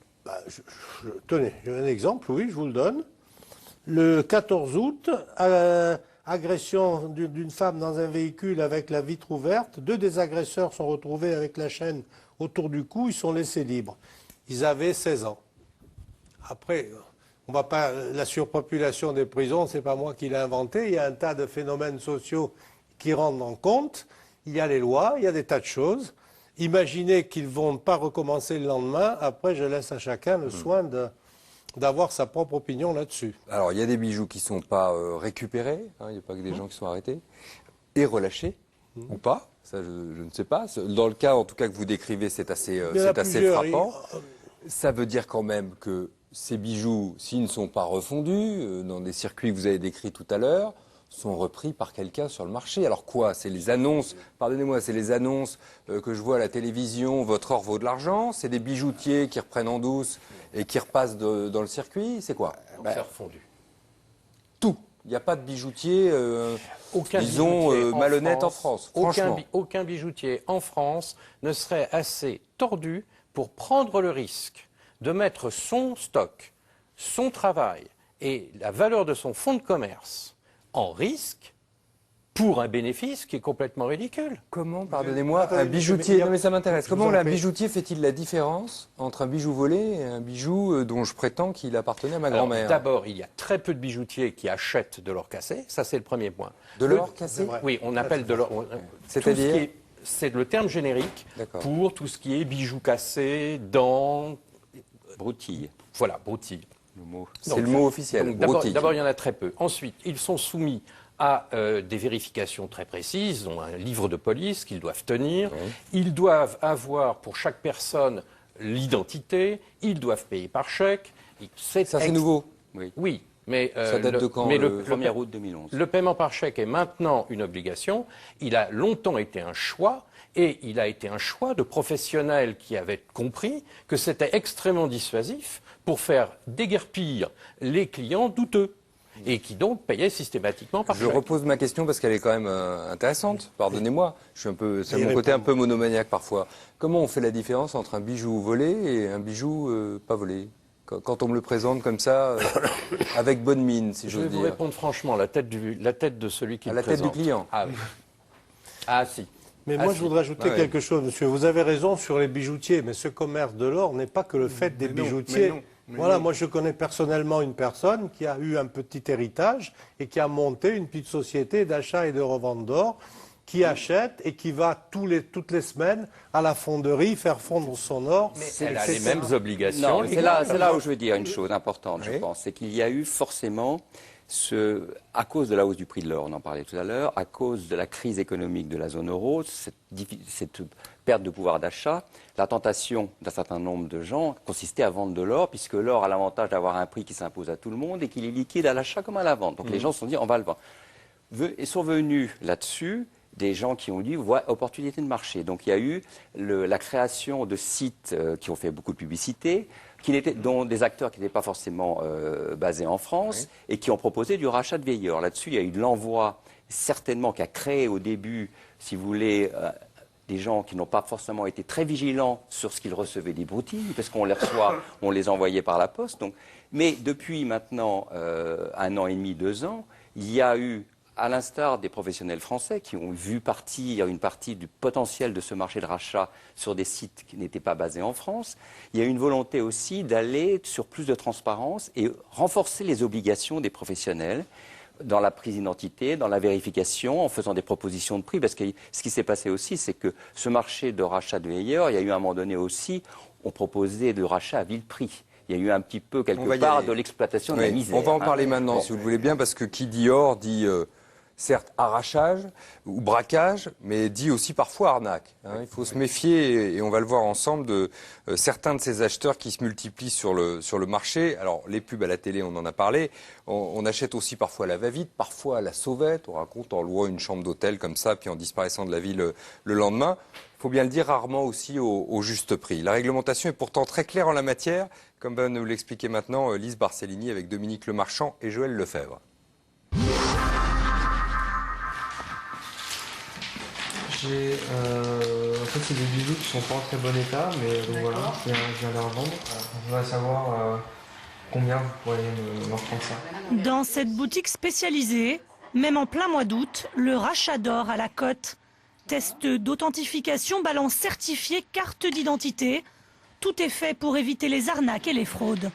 Tenez, j'ai un exemple, oui, je vous le donne. Le 14 août, agression d'une femme dans un véhicule avec la vitre ouverte. 2 des agresseurs sont retrouvés avec la chaîne autour du cou, ils sont laissés libres. Ils avaient 16 ans. Après... On va pas, la surpopulation des prisons, c'est pas moi qui l'ai inventé. Il y a un tas de phénomènes sociaux qui rentrent en compte. Il y a les lois, il y a des tas de choses. Imaginez qu'ils ne vont pas recommencer le lendemain. Après, je laisse à chacun le soin d'avoir sa propre opinion là-dessus. Alors, il y a des bijoux qui ne sont pas récupérés. Hein, il n'y a pas que des gens qui sont arrêtés. Et relâchés, ou pas. Ça, je ne sais pas. Dans le cas, en tout cas, que vous décrivez, c'est assez frappant. Ça veut dire quand même que ces bijoux, s'ils ne sont pas refondus, dans des circuits que vous avez décrits tout à l'heure, sont repris par quelqu'un sur le marché. Alors quoi? C'est les annonces, pardonnez-moi, c'est les annonces que je vois à la télévision, votre or vaut de l'argent, c'est des bijoutiers qui reprennent en douce et qui repassent dans le circuit, c'est quoi? C'est refondu. Tout. Il n'y a pas de bijoutier, disons, malhonnête en France, franchement. Aucun bijoutier en France ne serait assez tordu pour prendre le risque de mettre son stock, son travail et la valeur de son fonds de commerce en risque pour un bénéfice qui est complètement ridicule. Comment, pardonnez-moi, un bijoutier, non mais ça m'intéresse, comment un bijoutier fait-il la différence entre un bijou volé et un bijou dont je prétends qu'il appartenait à ma grand-mère? D'abord, il y a très peu de bijoutiers qui achètent de l'or cassé, ça c'est le premier point. De l'or cassé? Oui, on appelle de l'or... C'est-à-dire? C'est le terme générique pour tout ce qui est bijoux cassés, dents... Broutille. Voilà, broutille. C'est le mot officiel. D'abord, il y en a très peu. Ensuite, ils sont soumis à des vérifications très précises. Ils ont un livre de police qu'ils doivent tenir. Oui. Ils doivent avoir pour chaque personne l'identité. Ils doivent payer par chèque. Ça, c'est nouveau. Oui. Mais, ça date de quand? Le 1er août 2011. Le paiement par chèque est maintenant une obligation. Il a longtemps été un choix. Et il a été un choix de professionnels qui avaient compris que c'était extrêmement dissuasif pour faire déguerpir les clients douteux et qui donc payaient systématiquement par chèque. Je repose ma question parce qu'elle est quand même intéressante. Pardonnez-moi, c'est mon côté un peu monomaniaque parfois. Comment on fait la différence entre un bijou volé et un bijou pas volé? Quand on me le présente comme ça, avec bonne mine, si j'ose dire. Je vais vous répondre franchement, la tête de celui qui le présente. La tête du client? Ah oui. Ah si. Mais moi, je voudrais ajouter quelque chose, monsieur. Vous avez raison sur les bijoutiers, mais ce commerce de l'or n'est pas que le fait des bijoutiers. Voilà, moi, je connais personnellement une personne qui a eu un petit héritage et qui a monté une petite société d'achat et de revente d'or, qui achète et qui va toutes les semaines à la fonderie faire fondre son or. Mais elle a les mêmes obligations. Non, c'est là où je veux dire une chose importante, je pense. C'est qu'il y a eu forcément... à cause de la hausse du prix de l'or, on en parlait tout à l'heure, à cause de la crise économique de la zone euro, cette perte de pouvoir d'achat, la tentation d'un certain nombre de gens consistait à vendre de l'or, puisque l'or a l'avantage d'avoir un prix qui s'impose à tout le monde et qu'il est liquide à l'achat comme à la vente. Donc les gens se sont dit, on va le vendre. Et sont venus là-dessus des gens qui ont dit, voilà, opportunité de marché. Donc il y a eu la création de sites qui ont fait beaucoup de publicité, dont des acteurs qui n'étaient pas forcément basés en France et qui ont proposé du rachat de veilleurs. Là-dessus, il y a eu de l'envoi, certainement, qui a créé au début, si vous voulez, des gens qui n'ont pas forcément été très vigilants sur ce qu'ils recevaient des broutilles, parce qu'on les reçoit, on les envoyait par la poste. Donc. Mais depuis maintenant 1 an et demi, 2 ans, il y a eu, à l'instar des professionnels français qui ont vu partir une partie du potentiel de ce marché de rachat sur des sites qui n'étaient pas basés en France, il y a une volonté aussi d'aller sur plus de transparence et renforcer les obligations des professionnels dans la prise d'identité, dans la vérification, en faisant des propositions de prix. Parce que ce qui s'est passé aussi, c'est que ce marché de rachat de veilleurs, il y a eu à un moment donné aussi, on proposait de rachat à vil prix. Il y a eu un petit peu, quelque part, de l'exploitation de la misère. On va en parler maintenant, si vous le voulez bien, parce que qui dit or dit... certes arrachage ou braquage, mais dit aussi parfois arnaque. Il faut se méfier, et on va le voir ensemble, de certains de ces acheteurs qui se multiplient sur le marché. Alors, les pubs à la télé, on en a parlé. On achète aussi parfois la va-vite, parfois la sauvette. On raconte en louant une chambre d'hôtel comme ça, puis en disparaissant de la ville le lendemain. Il faut bien le dire, rarement aussi au juste prix. La réglementation est pourtant très claire en la matière, comme va nous l'expliquer maintenant Lise Barcellini avec Dominique Lemarchand et Joël Lefebvre. En fait, c'est des bijoux qui sont pas en très bon état, mais donc voilà, je viens les revendre. Je voudrais savoir combien vous pourriez me reprendre ça. Dans cette boutique spécialisée, même en plein mois d'août, le rachat d'or à la cote. Test d'authentification, balance certifiée, carte d'identité. Tout est fait pour éviter les arnaques et les fraudes.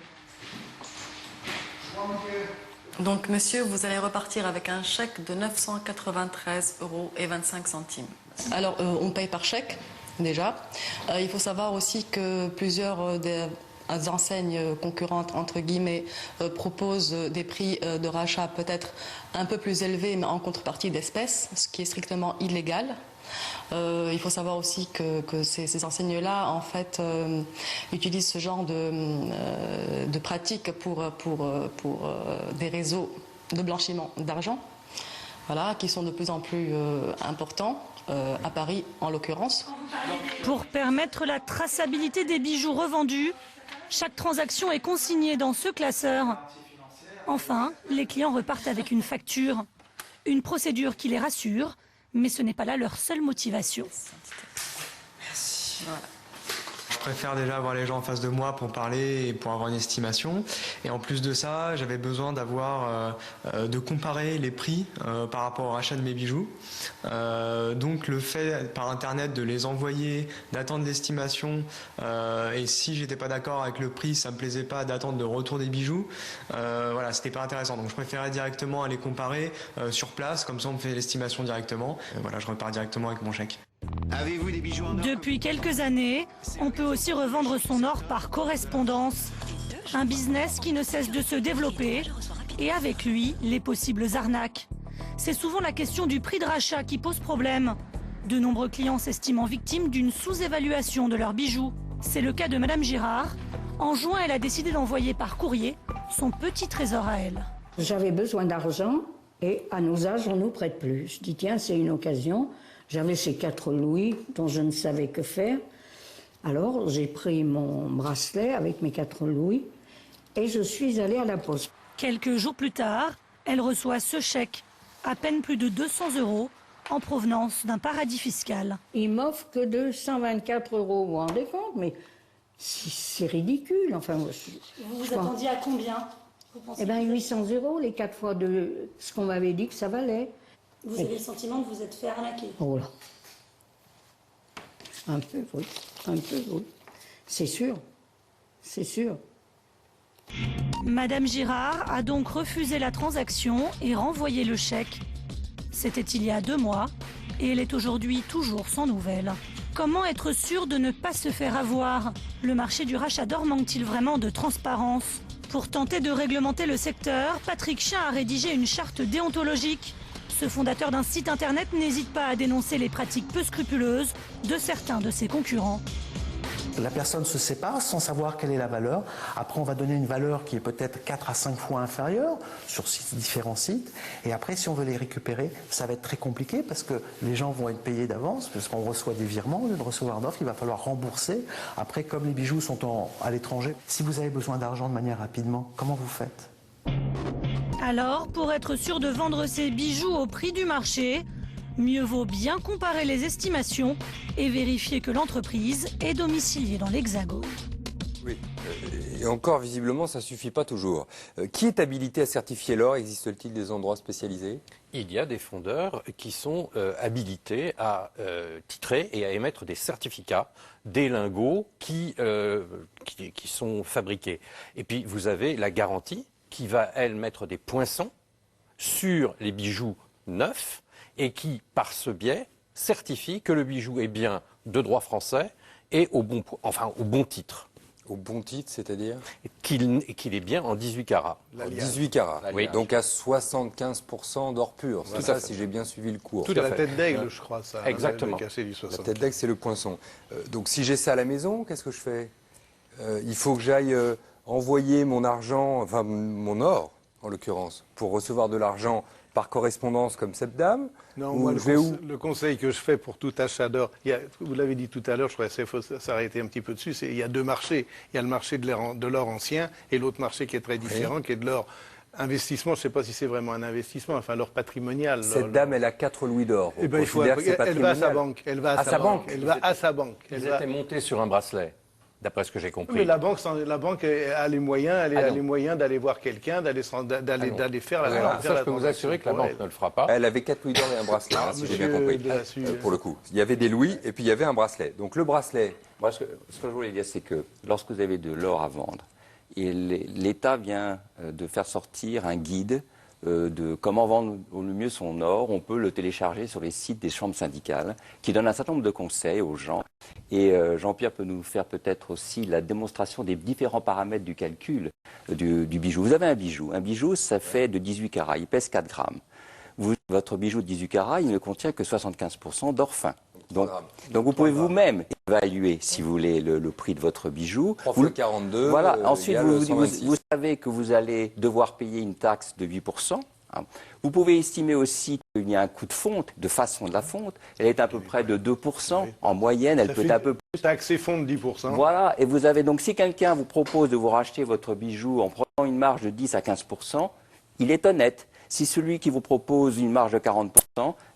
Donc, monsieur, vous allez repartir avec un chèque de 993,25 €. Alors, on paye par chèque, déjà. Il faut savoir aussi que plusieurs des enseignes concurrentes, entre guillemets, proposent des prix de rachat peut-être un peu plus élevés, mais en contrepartie d'espèces, ce qui est strictement illégal. Il faut savoir aussi que ces enseignes-là, en fait, utilisent ce genre de pratiques pour des réseaux de blanchiment d'argent, voilà, qui sont de plus en plus importants, à Paris en l'occurrence. Pour permettre la traçabilité des bijoux revendus, chaque transaction est consignée dans ce classeur. Enfin, les clients repartent avec une facture. Une procédure qui les rassure. Mais ce n'est pas là leur seule motivation. Merci. Voilà. Je préfère déjà avoir les gens en face de moi pour parler et pour avoir une estimation. Et en plus de ça, j'avais besoin de comparer les prix par rapport au rachat de mes bijoux. Donc le fait par internet de les envoyer, d'attendre l'estimation, et si j'étais pas d'accord avec le prix, ça me plaisait pas d'attendre le retour des bijoux. Voilà, c'était pas intéressant. Donc je préférais directement aller comparer sur place, comme ça on me fait l'estimation directement. Et voilà, je repars directement avec mon chèque. Avez-vous des bijoux en or ? Depuis quelques années, on peut aussi revendre son or par correspondance. Un business qui ne cesse de se développer et avec lui, les possibles arnaques. C'est souvent la question du prix de rachat qui pose problème. De nombreux clients s'estimant victimes d'une sous-évaluation de leurs bijoux. C'est le cas de Madame Girard. En juin, elle a décidé d'envoyer par courrier son petit trésor à elle. J'avais besoin d'argent et à nos âges, on ne nous prête plus. Je dis tiens, c'est une occasion. J'avais ces 4 louis dont je ne savais que faire. Alors j'ai pris mon bracelet avec mes 4 louis et je suis allée à la poste. Quelques jours plus tard, elle reçoit ce chèque, à peine plus de 200 €, en provenance d'un paradis fiscal. Il m'offre que 224 €, vous vous rendez compte? Mais c'est ridicule. Enfin, vous vous attendiez à combien? Eh bien 800 €, les 4 fois de ce qu'on m'avait dit que ça valait. Vous avez le sentiment que vous êtes fait arnaquer? Oh là. Un peu, oui. Un peu, oui. C'est sûr. C'est sûr. Madame Girard a donc refusé la transaction et renvoyé le chèque. C'était il y a 2 mois et elle est aujourd'hui toujours sans nouvelles. Comment être sûr de ne pas se faire avoir? Le marché du rachat d'or manque-t-il vraiment de transparence? Pour tenter de réglementer le secteur, Patrick Chien a rédigé une charte déontologique. Ce fondateur d'un site internet n'hésite pas à dénoncer les pratiques peu scrupuleuses de certains de ses concurrents. la personne se sépare sans savoir quelle est la valeur. Après, on va donner une valeur qui est peut-être 4 à 5 fois inférieure sur différents sites. Et après, si on veut les récupérer, ça va être très compliqué parce que les gens vont être payés d'avance, parce qu'on reçoit des virements, au lieu de recevoir d'offres, il va falloir rembourser. Après, comme les bijoux sont à l'étranger, si vous avez besoin d'argent de manière rapidement, comment vous faites ? Alors, pour être sûr de vendre ses bijoux au prix du marché, mieux vaut bien comparer les estimations et vérifier que l'entreprise est domiciliée dans l'Hexagone. Oui, et encore visiblement ça ne suffit pas toujours. Qui est habilité à certifier l'or? Existe-t-il des endroits spécialisés? Il y a des fondeurs qui sont habilités à titrer et à émettre des certificats, des lingots qui sont fabriqués. Et puis vous avez la garantie qui va, elle, mettre des poinçons sur les bijoux neufs et qui, par ce biais, certifie que le bijou est bien de droit français et au bon titre. Au bon titre, c'est-à-dire qu'il est bien en 18 carats. En 18 carats, oui. Donc à 75% d'or pur. C'est ça, si j'ai bien suivi le cours. Tout la tête d'aigle, je crois, ça. Exactement. La tête d'aigle, c'est le poinçon. Donc si j'ai ça à la maison, qu'est-ce que je fais? Il faut que j'aille envoyer mon argent, enfin mon or, en l'occurrence, pour recevoir de l'argent par correspondance comme cette dame? Non, moi, le conseil que je fais pour tout achat d'or, vous l'avez dit tout à l'heure, je crois qu'il faut s'arrêter un petit peu dessus, il y a deux marchés. Il y a le marché de l'or ancien et l'autre marché qui est très différent, qui est de l'or investissement. Je ne sais pas si c'est vraiment un investissement, enfin l'or patrimonial. Cette dame, elle a 4 louis d'or. Eh ben, elle va à sa banque. Elle va à sa banque. Ils étaient montés sur un bracelet. D'après ce que j'ai compris. Mais la banque a les moyens, les moyens d'aller voir quelqu'un, d'aller faire la transaction. Ça, je peux vous assurer que la banque ne le fera pas. Elle avait 4 louis d'or et un bracelet, si j'ai bien compris. Pour le coup, il y avait des louis et puis il y avait un bracelet. Donc le bracelet. Moi, ce que je voulais dire, c'est que lorsque vous avez de l'or à vendre, l'État vient de faire sortir un guide de comment vendre au mieux son or. On peut le télécharger sur les sites des chambres syndicales qui donnent un certain nombre de conseils aux gens. Et Jean-Pierre peut nous faire peut-être aussi la démonstration des différents paramètres du calcul du bijou. Vous avez un bijou, ça fait de 18 carats, il pèse 4 grammes. Votre bijou de 18 carats, il ne contient que 75% d'or fin. Donc vous pouvez vous-même évaluer, si vous voulez, le prix de votre bijou. 3 fois 42. Voilà. Ensuite, vous savez que vous allez devoir payer une taxe de 8%. Vous pouvez estimer aussi qu'il y a un coût de fonte, de façon de la fonte. Elle est à peu près de 2%. En moyenne, elle peut être un peu plus. Taxe et fonte de 10%. Voilà. Et vous avez donc, si quelqu'un vous propose de vous racheter votre bijou en prenant une marge de 10 à 15%, il est honnête. Si celui qui vous propose une marge de 40%,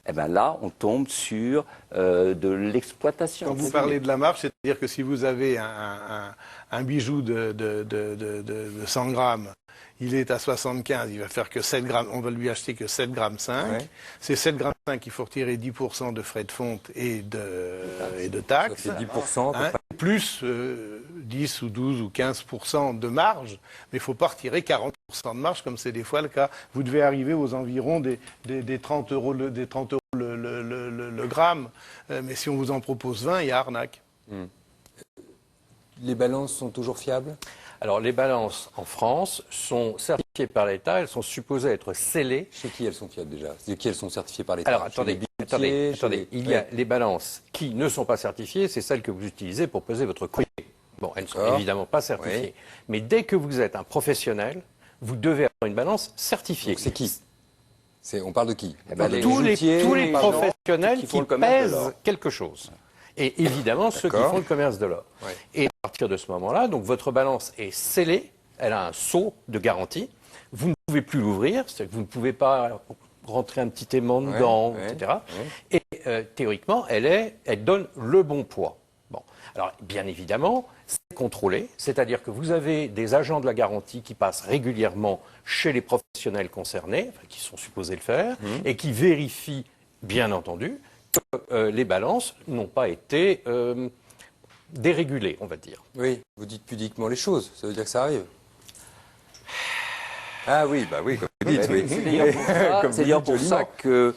eh ben là, on tombe sur de l'exploitation. Quand vous parlez de la marge, c'est-à-dire que si vous avez un bijou de 100 grammes, il est à 75, il va faire que 7 grammes, on va lui acheter que 7 grammes 5. Ouais. C'est 7 grammes 5, il faut retirer 10% de frais de fonte et de taxes. Ça fait 10%. Plus 10 ou 12 ou 15% de marge, mais il ne faut pas retirer 40% de marge, comme c'est des fois le cas. Vous devez arriver aux environs des 30 euros le gramme. Mais si on vous en propose 20, il y a arnaque. Les balances sont toujours fiables? Alors, les balances en France sont certifiées par l'État, elles sont supposées être scellées. Chez qui elles sont fiables déjà? Chez qui elles sont certifiées par l'État? Alors, attendez. Il y a les balances qui ne sont pas certifiées, c'est celles que vous utilisez pour peser votre courrier. Bon, elles ne sont évidemment pas certifiées. Oui. Mais dès que vous êtes un professionnel, vous devez avoir une balance certifiée. C'est qui? On parle de qui? Tous les professionnels qui pèsent quelque chose. Et évidemment, ceux qui font le commerce de l'or. Ouais. Et à partir de ce moment-là, donc votre balance est scellée, elle a un sceau de garantie. Vous ne pouvez plus l'ouvrir, c'est-à-dire que vous ne pouvez pas rentrer un petit aimant dedans, etc. Ouais. Et théoriquement, elle donne le bon poids. Bon. Alors, bien évidemment, c'est contrôlé, c'est-à-dire que vous avez des agents de la garantie qui passent régulièrement chez les professionnels concernés, enfin, qui sont supposés le faire, et qui vérifient, bien entendu, que les balances n'ont pas été dérégulées, on va dire. Oui, vous dites pudiquement les choses, ça veut dire que ça arrive. Ah oui, bah oui, comme vous dites, oui. C'est d'ailleurs pour ça que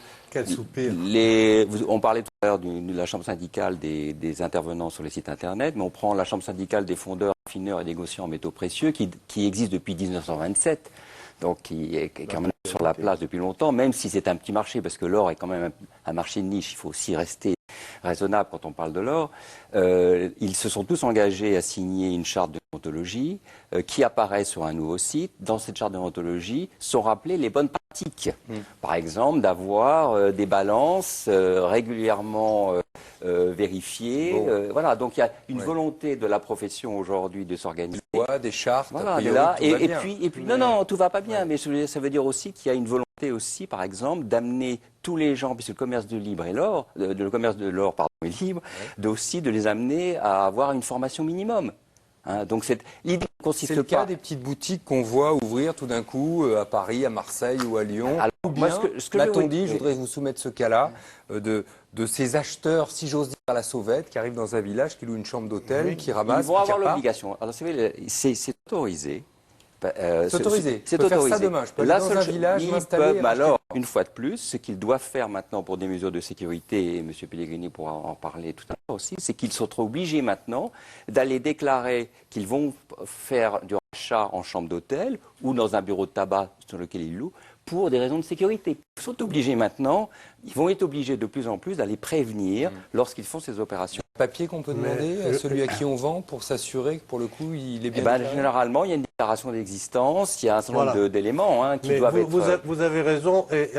on parlait tout à l'heure de la chambre syndicale des intervenants sur les sites internet, mais on prend la chambre syndicale des fondeurs, affineurs et négociants en métaux précieux qui existe depuis 1927. Donc qui est quand même sur la place depuis longtemps, même si c'est un petit marché, parce que l'or est quand même un marché de niche, il faut aussi rester raisonnable quand on parle de l'or. Ils se sont tous engagés à signer une charte de déontologie qui apparaît sur un nouveau site. Dans cette charte de déontologie sont rappelées les bonnes pratiques. Par exemple, d'avoir des balances régulièrement vérifiées. Voilà, donc il y a une volonté de la profession aujourd'hui de s'organiser. Des chartes, voilà, et puis non, tout va pas bien, mais ça veut dire aussi qu'il y a une volonté aussi, par exemple, d'amener tous les gens, puisque le commerce de libre et l'or, le commerce de l'or, pardon, est libre, aussi de les amener à avoir une formation minimum. Donc l'idée consiste pas. C'est le cas des petites boutiques qu'on voit ouvrir tout d'un coup à Paris, à Marseille ou à Lyon. Alors, ou bien, m'a-t-on dit, je voudrais vous soumettre ce cas-là, de ces acheteurs, si j'ose dire, à la sauvette, qui arrivent dans un village, qui louent une chambre d'hôtel, qui ramassent. Ils vont avoir l'obligation. Alors c'est autorisé. C'est autorisé. C'est autorisé. Faire ça demain. Je peux aller dans un village, m'installer. Alors, une fois de plus, ce qu'ils doivent faire maintenant pour des mesures de sécurité, et M. Pellegrini pourra en parler tout à l'heure aussi, c'est qu'ils sont obligés maintenant d'aller déclarer qu'ils vont faire du rachat en chambre d'hôtel ou dans un bureau de tabac sur lequel ils louent pour des raisons de sécurité. Ils sont obligés maintenant, ils vont être obligés de plus en plus d'aller prévenir lorsqu'ils font ces opérations. Papier qu'on peut demander à celui à qui on vend pour s'assurer que pour le coup il est bien déclaré. Généralement, il y a une déclaration d'existence, il y a un certain nombre d'éléments qui doivent être... Vous avez raison, et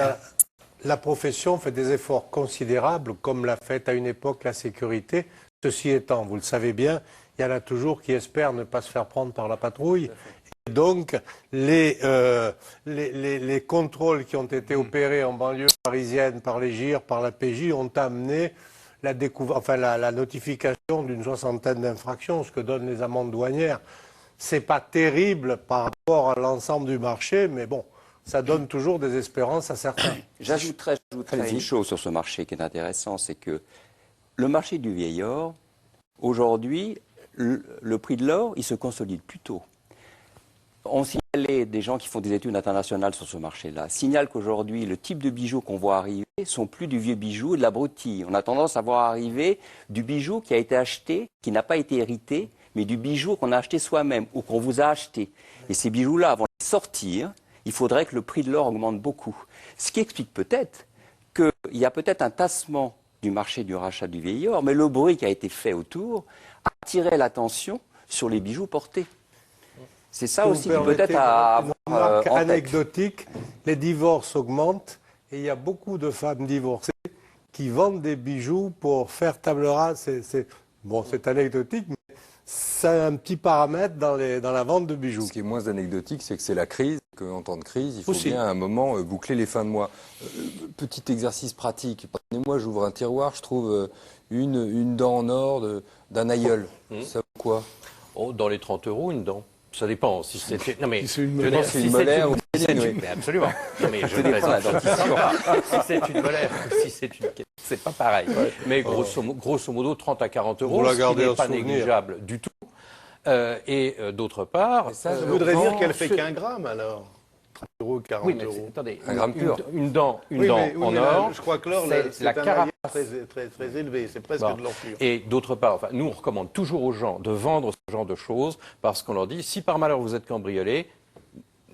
la profession fait des efforts considérables, comme l'a fait à une époque la sécurité. Ceci étant, vous le savez bien, il y en a toujours qui espèrent ne pas se faire prendre par la patrouille. Et donc, les contrôles qui ont été opérés en banlieue parisienne par les GIR, par la PJ, ont amené la notification d'une soixantaine d'infractions, ce que donnent les amendes douanières. C'est pas terrible par rapport à l'ensemble du marché, mais bon, ça donne toujours des espérances à certains. J'ajouterais une chose sur ce marché qui est intéressant, c'est que le marché du vieil or, aujourd'hui, le prix de l'or, il se consolide plutôt. On signalait des gens qui font des études internationales sur ce marché-là, signalent qu'aujourd'hui, le type de bijoux qu'on voit arriver sont plus du vieux bijou et de la broutille. On a tendance à voir arriver du bijou qui a été acheté, qui n'a pas été hérité, mais du bijou qu'on a acheté soi-même ou qu'on vous a acheté. Et ces bijoux-là, avant de sortir, il faudrait que le prix de l'or augmente beaucoup. Ce qui explique peut-être qu'il y a peut-être un tassement du marché du rachat du vieil or, mais le bruit qui a été fait autour a attiré l'attention sur les bijoux portés. C'est ça aussi qui peut-être à avoir en anecdotique, les divorces augmentent et il y a beaucoup de femmes divorcées qui vendent des bijoux pour faire table rase. C'est anecdotique, mais c'est un petit paramètre dans la vente de bijoux. Ce qui est moins anecdotique, c'est que c'est la crise, qu'en temps de crise, il faut bien à un moment boucler les fins de mois. Petit exercice pratique. Prenez-moi, j'ouvre un tiroir, je trouve une dent en or d'un aïeul. Ça vaut quoi? Dans les 30 € une dent. Ça dépend. Si c'est une molaire ou mais absolument. Non, mais je plaisante. Si c'est une molaire ou si c'est une... C'est pas pareil. Ouais. Mais grosso modo, 30 à 40 €, ce qui n'est pas négligeable du tout. D'autre part... Ça voudrait dire qu'elle fait qu'un gramme, alors. 30 €, 40 €. Attendez, un gramme pur. Une dent en or. Je crois que l'or, c'est un carapace très élevé. C'est presque de l'or pur. Et d'autre part, nous, on recommande toujours aux gens de vendre ce genre de choses parce qu'on leur dit, si par malheur vous êtes cambriolé,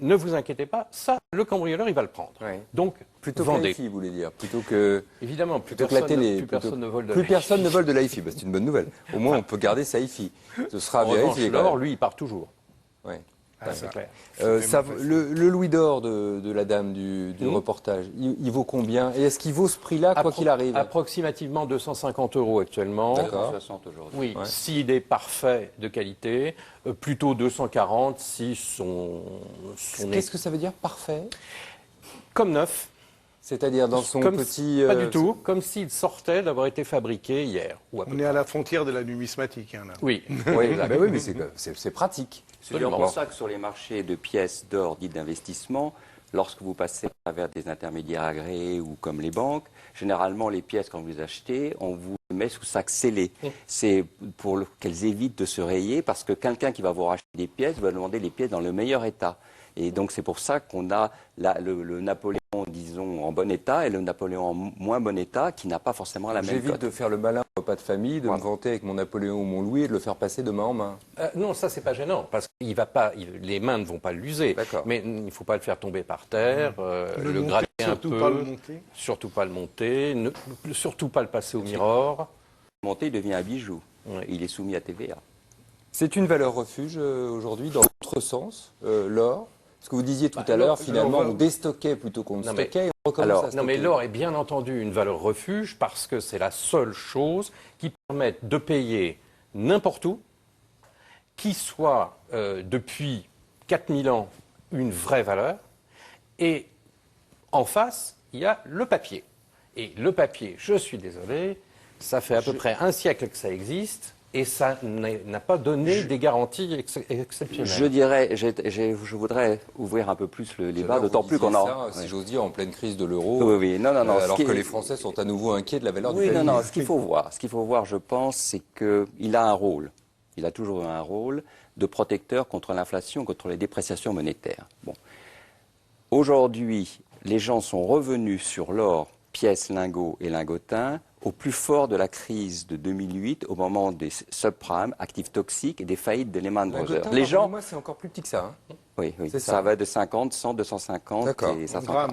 ne vous inquiétez pas, ça, le cambrioleur, il va le prendre. Oui. Donc, plutôt vendez. que l'AIFI, vous voulez dire. Plutôt que... Évidemment, plus personne ne vole de l'AIFI. Plus personne ne vole de l'AIFI. C'est une bonne nouvelle. Au moins, on peut garder sa IFI. Ce sera vérifié. L'or, lui, il part toujours. Oui. C'est clair. Le louis d'or de la dame du reportage, il vaut combien? Et est-ce qu'il vaut ce prix-là, quoi qu'il arrive? Approximativement 250 € actuellement. D'accord. 260 aujourd'hui. Oui, s'il est parfait de qualité, plutôt 240 si son Qu'est-ce que ça veut dire, parfait? Comme neuf. C'est-à-dire dans son petit... Pas du tout, comme s'il sortait d'avoir été fabriqué hier. On est à la frontière de la numismatique. Là. Oui. Oui, mais c'est pratique. C'est pour ça que sur les marchés de pièces d'or dites d'investissement, lorsque vous passez à travers des intermédiaires agréés ou comme les banques, généralement les pièces, quand vous les achetez, on vous les met sous sac scellé. C'est pour qu'elles évitent de se rayer, parce que quelqu'un qui va vous racheter des pièces va demander les pièces dans le meilleur état. Et donc c'est pour ça qu'on a le Napoléon, disons, en bon état et le Napoléon en moins bon état qui n'a pas forcément la même cote. J'évite de faire le malin au repas de famille, de me vanter avec mon Napoléon ou mon Louis et de le faire passer de main en main. Non, ça c'est pas gênant parce que les mains ne vont pas l'user. Mais il ne faut pas le faire tomber par terre, le gratter un peu, surtout pas le monter, surtout pas le passer au miroir. monté, il devient un bijou. Il est soumis à TVA. C'est une valeur refuge aujourd'hui, dans l'autre sens, l'or. Ce que vous disiez tout à l'heure, finalement, on déstockait plutôt qu'on ne stockait. On recommence à stocker. Non, mais l'or est bien entendu une valeur refuge parce que c'est la seule chose qui permette de payer n'importe où, qui soit depuis 4000 ans une vraie valeur. Et en face, il y a le papier. Et le papier, je suis désolé, ça fait à peu près un siècle que ça existe. Et ça n'a pas donné des garanties exceptionnelles. Je dirais, je voudrais ouvrir un peu plus le débat, d'autant plus qu'on a... Si j'ose dire, en pleine crise de l'euro, oui. Non, alors que les Français sont à nouveau inquiets de la valeur du pays. Ce qu'il faut voir, je pense, c'est qu'il a un rôle. Il a toujours eu un rôle de protecteur contre l'inflation, contre les dépréciations monétaires. Bon. Aujourd'hui, les gens sont revenus sur l'or, pièces, lingots et lingotins, au plus fort de la crise de 2008, au moment des subprimes, actifs toxiques et des faillites de Lehman Brothers. Les gens, moi, c'est encore plus petit que ça. Hein. Oui, ça va de 50, 100, 250 et 500.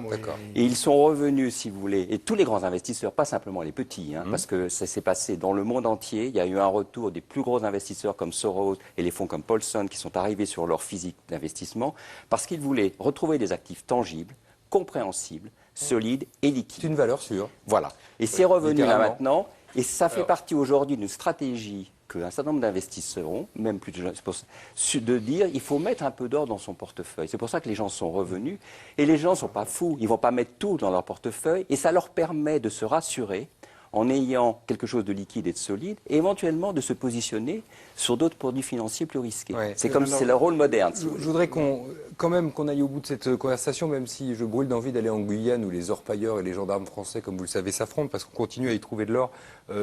Et ils sont revenus, si vous voulez, et tous les grands investisseurs, pas simplement les petits, parce que ça s'est passé dans le monde entier. Il y a eu un retour des plus gros investisseurs comme Soros et les fonds comme Paulson qui sont arrivés sur leur physique d'investissement parce qu'ils voulaient retrouver des actifs tangibles, compréhensibles, solides et liquides. C'est une valeur sûre. Voilà. Et c'est revenu là maintenant. Et ça fait partie aujourd'hui d'une stratégie qu'un certain nombre d'investisseurs ont, même plus de dire il faut mettre un peu d'or dans son portefeuille. C'est pour ça que les gens sont revenus. Et les gens ne sont pas fous. Ils ne vont pas mettre tout dans leur portefeuille. Et ça leur permet de se rassurer en ayant quelque chose de liquide et de solide, et éventuellement de se positionner sur d'autres produits financiers plus risqués. C'est le rôle moderne. Je voudrais quand même qu'on aille au bout de cette conversation, même si je brûle d'envie d'aller en Guyane où les orpailleurs et les gendarmes français, comme vous le savez, s'affrontent, parce qu'on continue à y trouver de l'or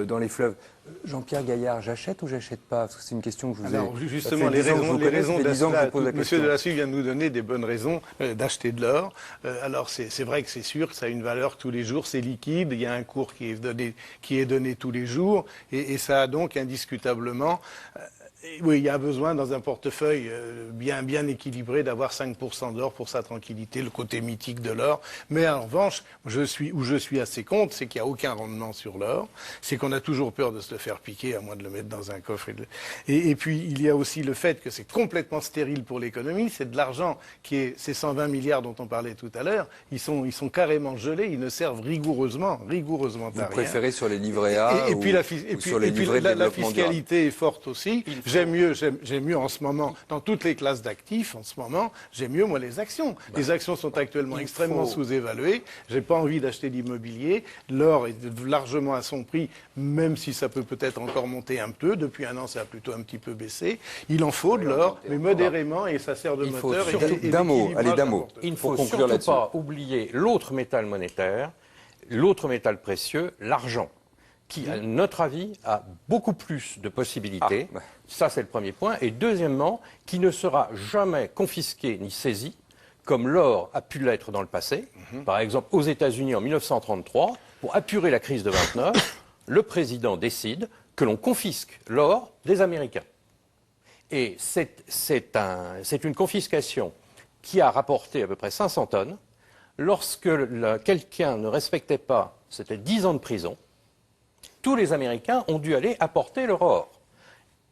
dans les fleuves. Jean-Pierre Gaillard, j'achète ou j'achète pas? Parce que c'est une question que je vous ai... Alors justement, les raisons Monsieur Delassus vient de nous donner des bonnes raisons d'acheter de l'or. Alors c'est vrai que c'est sûr que ça a une valeur tous les jours, c'est liquide, il y a un cours qui est donné tous les jours, et ça a donc indiscutablement... Oui, il y a besoin dans un portefeuille bien équilibré d'avoir 5% d'or pour sa tranquillité, le côté mythique de l'or. Mais en revanche, je suis assez contre, c'est qu'il n'y a aucun rendement sur l'or, c'est qu'on a toujours peur de se le faire piquer, à moins de le mettre dans un coffre. Et puis, il y a aussi le fait que c'est complètement stérile pour l'économie, c'est de l'argent ces 120 milliards dont on parlait tout à l'heure, ils sont carrément gelés, ils ne servent rigoureusement à rien. Vous préférez sur les livrets A et puis la durable. fiscalité est forte aussi. J'aime mieux en ce moment, dans toutes les classes d'actifs, en ce moment, j'aime mieux, moi, les actions. Les actions sont actuellement extrêmement sous-évaluées. J'ai pas envie d'acheter d'immobilier. L'or est largement à son prix, même si ça peut-être encore monter un peu. Depuis un an, ça a plutôt un petit peu baissé. Il en faut de l'or, mais modérément, et ça sert de moteur. D'un mot. Il ne faut surtout pas oublier l'autre métal monétaire, l'autre métal précieux, l'argent, qui, à notre avis, a beaucoup plus de possibilités. Ça, c'est le premier point. Et deuxièmement, qui ne sera jamais confisqué ni saisi, comme l'or a pu l'être dans le passé. Par exemple, aux États-Unis, en 1933, pour apurer la crise de 29, le président décide que l'on confisque l'or des Américains. Et c'est une confiscation qui a rapporté à peu près 500 tonnes. Lorsque quelqu'un ne respectait pas, c'était 10 ans de prison. Tous les Américains ont dû aller apporter leur or.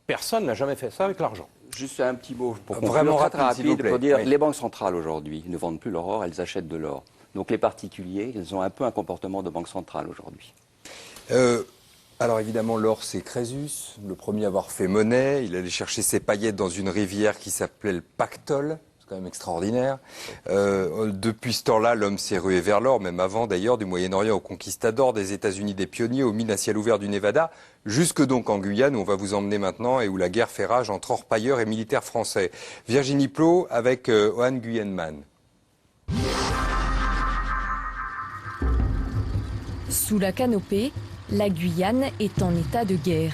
Personne n'a jamais fait ça avec l'argent. Juste un petit mot pour conclure, vraiment rapide pour dire les banques centrales aujourd'hui ne vendent plus leur or, elles achètent de l'or. Donc les particuliers, ils ont un peu un comportement de banque centrale aujourd'hui. Alors évidemment, l'or, c'est Crésus, le premier à avoir fait monnaie. Il allait chercher ses paillettes dans une rivière qui s'appelait le Pactole. C'est quand même extraordinaire. Depuis ce temps-là, l'homme s'est rué vers l'or, même avant d'ailleurs, du Moyen-Orient aux conquistadors, des États-Unis, des pionniers, aux mines à ciel ouvert du Nevada, jusque donc en Guyane, où on va vous emmener maintenant et où la guerre fait rage entre orpailleurs et militaires français. Virginie Plot avec Johan Guyenman. Sous la canopée, la Guyane est en état de guerre.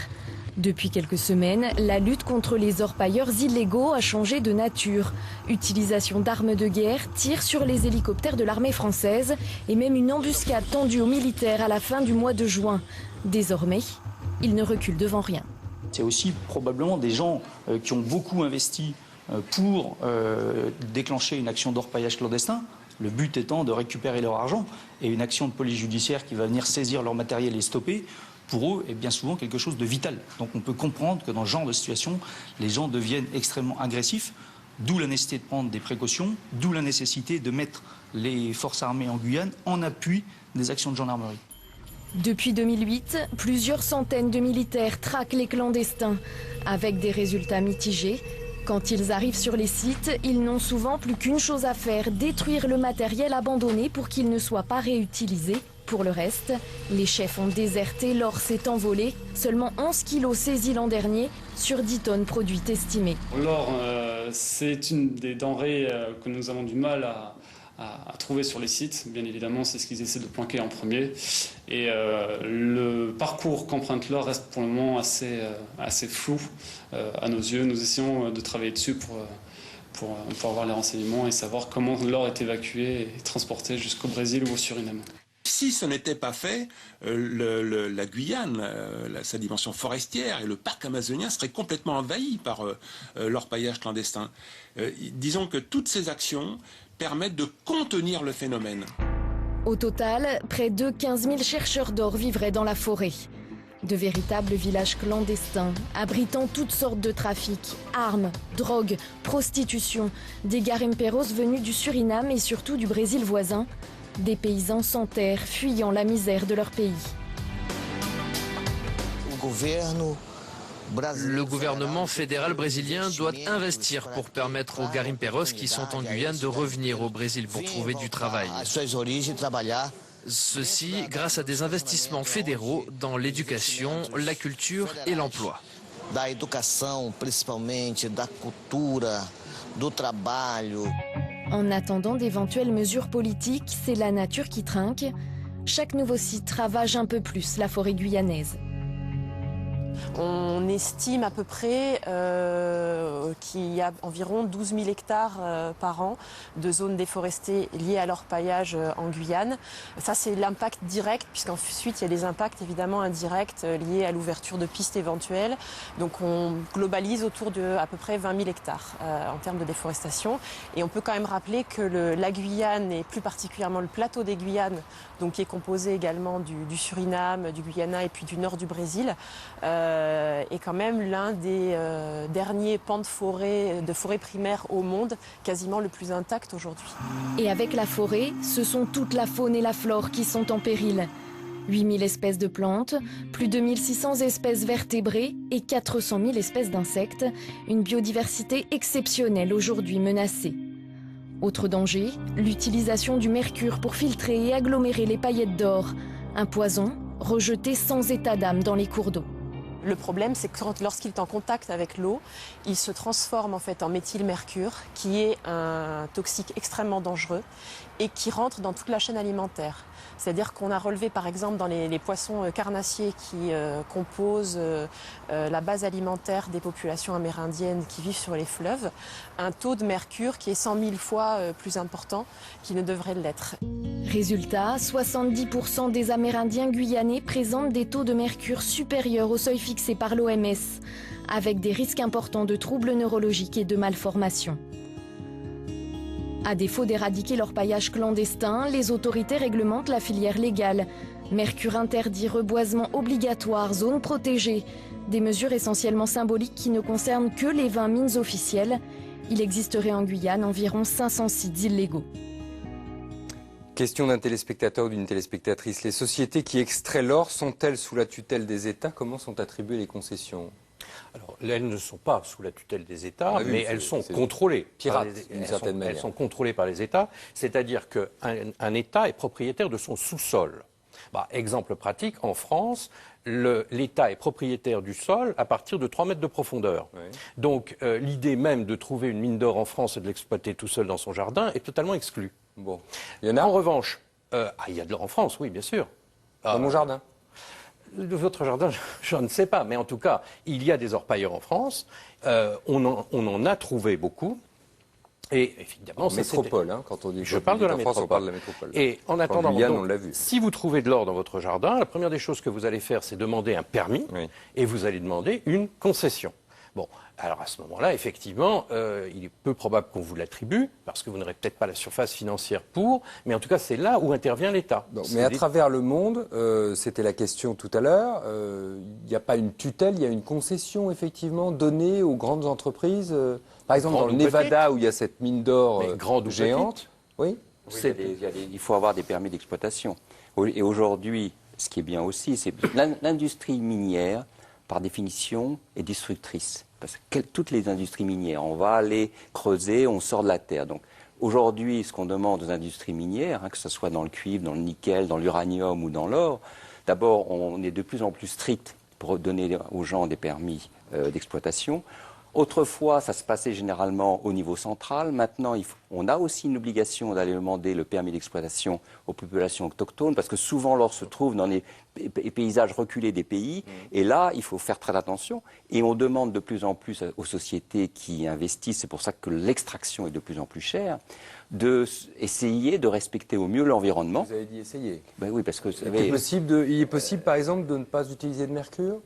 Depuis quelques semaines, la lutte contre les orpailleurs illégaux a changé de nature. Utilisation d'armes de guerre, tirs sur les hélicoptères de l'armée française et même une embuscade tendue aux militaires à la fin du mois de juin. Désormais, ils ne reculent devant rien. C'est aussi probablement des gens qui ont beaucoup investi pour déclencher une action d'orpaillage clandestin. Le but étant de récupérer leur argent et une action de police judiciaire qui va venir saisir leur matériel et stopper pour eux est bien souvent quelque chose de vital. Donc on peut comprendre que dans ce genre de situation, les gens deviennent extrêmement agressifs, d'où la nécessité de prendre des précautions, d'où la nécessité de mettre les forces armées en Guyane en appui des actions de gendarmerie. Depuis 2008, plusieurs centaines de militaires traquent les clandestins, avec des résultats mitigés. Quand ils arrivent sur les sites, ils n'ont souvent plus qu'une chose à faire, détruire le matériel abandonné pour qu'il ne soit pas réutilisé. Pour le reste, les chefs ont déserté, l'or s'est envolé. Seulement 11 kilos saisis l'an dernier sur 10 tonnes produites estimées. L'or, c'est une des denrées que nous avons du mal à trouver sur les sites. Bien évidemment, c'est ce qu'ils essaient de planquer en premier. Et le parcours qu'emprunte l'or reste pour le moment assez flou à nos yeux. Nous essayons de travailler dessus pour avoir les renseignements et savoir comment l'or est évacué et transporté jusqu'au Brésil ou au Suriname. Si ce n'était pas fait, la Guyane, sa dimension forestière et le parc amazonien seraient complètement envahis par l'orpaillage clandestin. Disons que toutes ces actions permettent de contenir le phénomène. Au total, près de 15 000 chercheurs d'or vivraient dans la forêt. De véritables villages clandestins, abritant toutes sortes de trafics, armes, drogues, prostitution, des garimpeiros venus du Suriname et surtout du Brésil voisin, des paysans sans terre fuyant la misère de leur pays. Le gouvernement fédéral brésilien doit investir pour permettre aux garimpeiros qui sont en Guyane de revenir au Brésil pour trouver du travail. Ceci grâce à des investissements fédéraux dans l'éducation, la culture et l'emploi. En attendant d'éventuelles mesures politiques, c'est la nature qui trinque. Chaque nouveau site ravage un peu plus la forêt guyanaise. On estime à peu près qu'il y a environ 12 000 hectares par an de zones déforestées liées à l'orpaillage en Guyane. Ça, c'est l'impact direct, puisqu'ensuite, il y a des impacts évidemment indirects liés à l'ouverture de pistes éventuelles. Donc, on globalise autour de à peu près 20 000 hectares en termes de déforestation. Et on peut quand même rappeler que la Guyane, et plus particulièrement le plateau des Guyanes, donc qui est composé également du Suriname, du Guyana et puis du nord du Brésil, est quand même l'un des derniers pans de forêt primaire au monde, quasiment le plus intact aujourd'hui. Et avec la forêt, ce sont toute la faune et la flore qui sont en péril. 8000 espèces de plantes, plus de 1600 espèces vertébrées et 400 000 espèces d'insectes, une biodiversité exceptionnelle aujourd'hui menacée. Autre danger, l'utilisation du mercure pour filtrer et agglomérer les paillettes d'or, un poison rejeté sans état d'âme dans les cours d'eau. Le problème, c'est que lorsqu'il est en contact avec l'eau, il se transforme en fait en méthylmercure, qui est un toxique extrêmement dangereux et qui rentre dans toute la chaîne alimentaire. C'est-à-dire qu'on a relevé par exemple dans les poissons carnassiers qui composent la base alimentaire des populations amérindiennes qui vivent sur les fleuves, un taux de mercure qui est 100 000 fois plus important qu'il ne devrait l'être. Résultat, 70% des Amérindiens guyanais présentent des taux de mercure supérieurs au seuil fixé par l'OMS, avec des risques importants de troubles neurologiques et de malformations. À défaut d'éradiquer l'orpaillage clandestin, les autorités réglementent la filière légale. Mercure interdit, reboisement obligatoire, zone protégée. Des mesures essentiellement symboliques qui ne concernent que les 20 mines officielles. Il existerait en Guyane environ 500 sites illégaux. Question d'un téléspectateur ou d'une téléspectatrice. Les sociétés qui extraient l'or sont-elles sous la tutelle des États? Comment sont attribuées les concessions? Alors, elles ne sont pas sous la tutelle des États, mais elles sont contrôlées. Elles sont contrôlées par les États, c'est-à-dire qu'un État est propriétaire de son sous-sol. Exemple pratique, en France, l'État est propriétaire du sol à partir de 3 mètres de profondeur. Oui. Donc, l'idée même de trouver une mine d'or en France et de l'exploiter tout seul dans son jardin est totalement exclue. Bon. Il y en a. En revanche, il y a de l'or en France, oui, bien sûr. Dans mon jardin? Votre jardin, je ne sais pas, mais en tout cas, il y a des orpailleurs en France. On en a trouvé beaucoup. Et évidemment, en métropole, quand on dit je parle de la métropole. On parle de la métropole. Et en attendant, Guyane, on l'a vu. Si vous trouvez de l'or dans votre jardin, la première des choses que vous allez faire, c'est demander un permis, et vous allez demander une concession. Bon, alors à ce moment-là, effectivement, il est peu probable qu'on vous l'attribue, parce que vous n'aurez peut-être pas la surface financière pour, mais en tout cas, c'est là où intervient l'État. Mais à travers le monde, c'était la question tout à l'heure, il n'y a pas une tutelle, il y a une concession, effectivement, donnée aux grandes entreprises. Par exemple, dans le Nevada, où il y a cette mine d'or géante. Oui. Il faut avoir des permis d'exploitation. Et aujourd'hui, ce qui est bien aussi, c'est que l'industrie minière, par définition, est destructrice. Parce que toutes les industries minières, on va aller creuser, on sort de la terre. Donc aujourd'hui, ce qu'on demande aux industries minières, que ce soit dans le cuivre, dans le nickel, dans l'uranium ou dans l'or, d'abord, on est de plus en plus strict pour donner aux gens des permis d'exploitation. Autrefois, ça se passait généralement au niveau central. Maintenant, on a aussi une obligation d'aller demander le permis d'exploitation aux populations autochtones, parce que souvent l'or se trouve dans les paysages reculés des pays. Et là, il faut faire très attention. Et on demande de plus en plus aux sociétés qui investissent, c'est pour ça que l'extraction est de plus en plus chère, d'essayer de respecter au mieux l'environnement. Vous avez dit essayer. Ben oui, parce que il est possible, par exemple, de ne pas utiliser de mercure?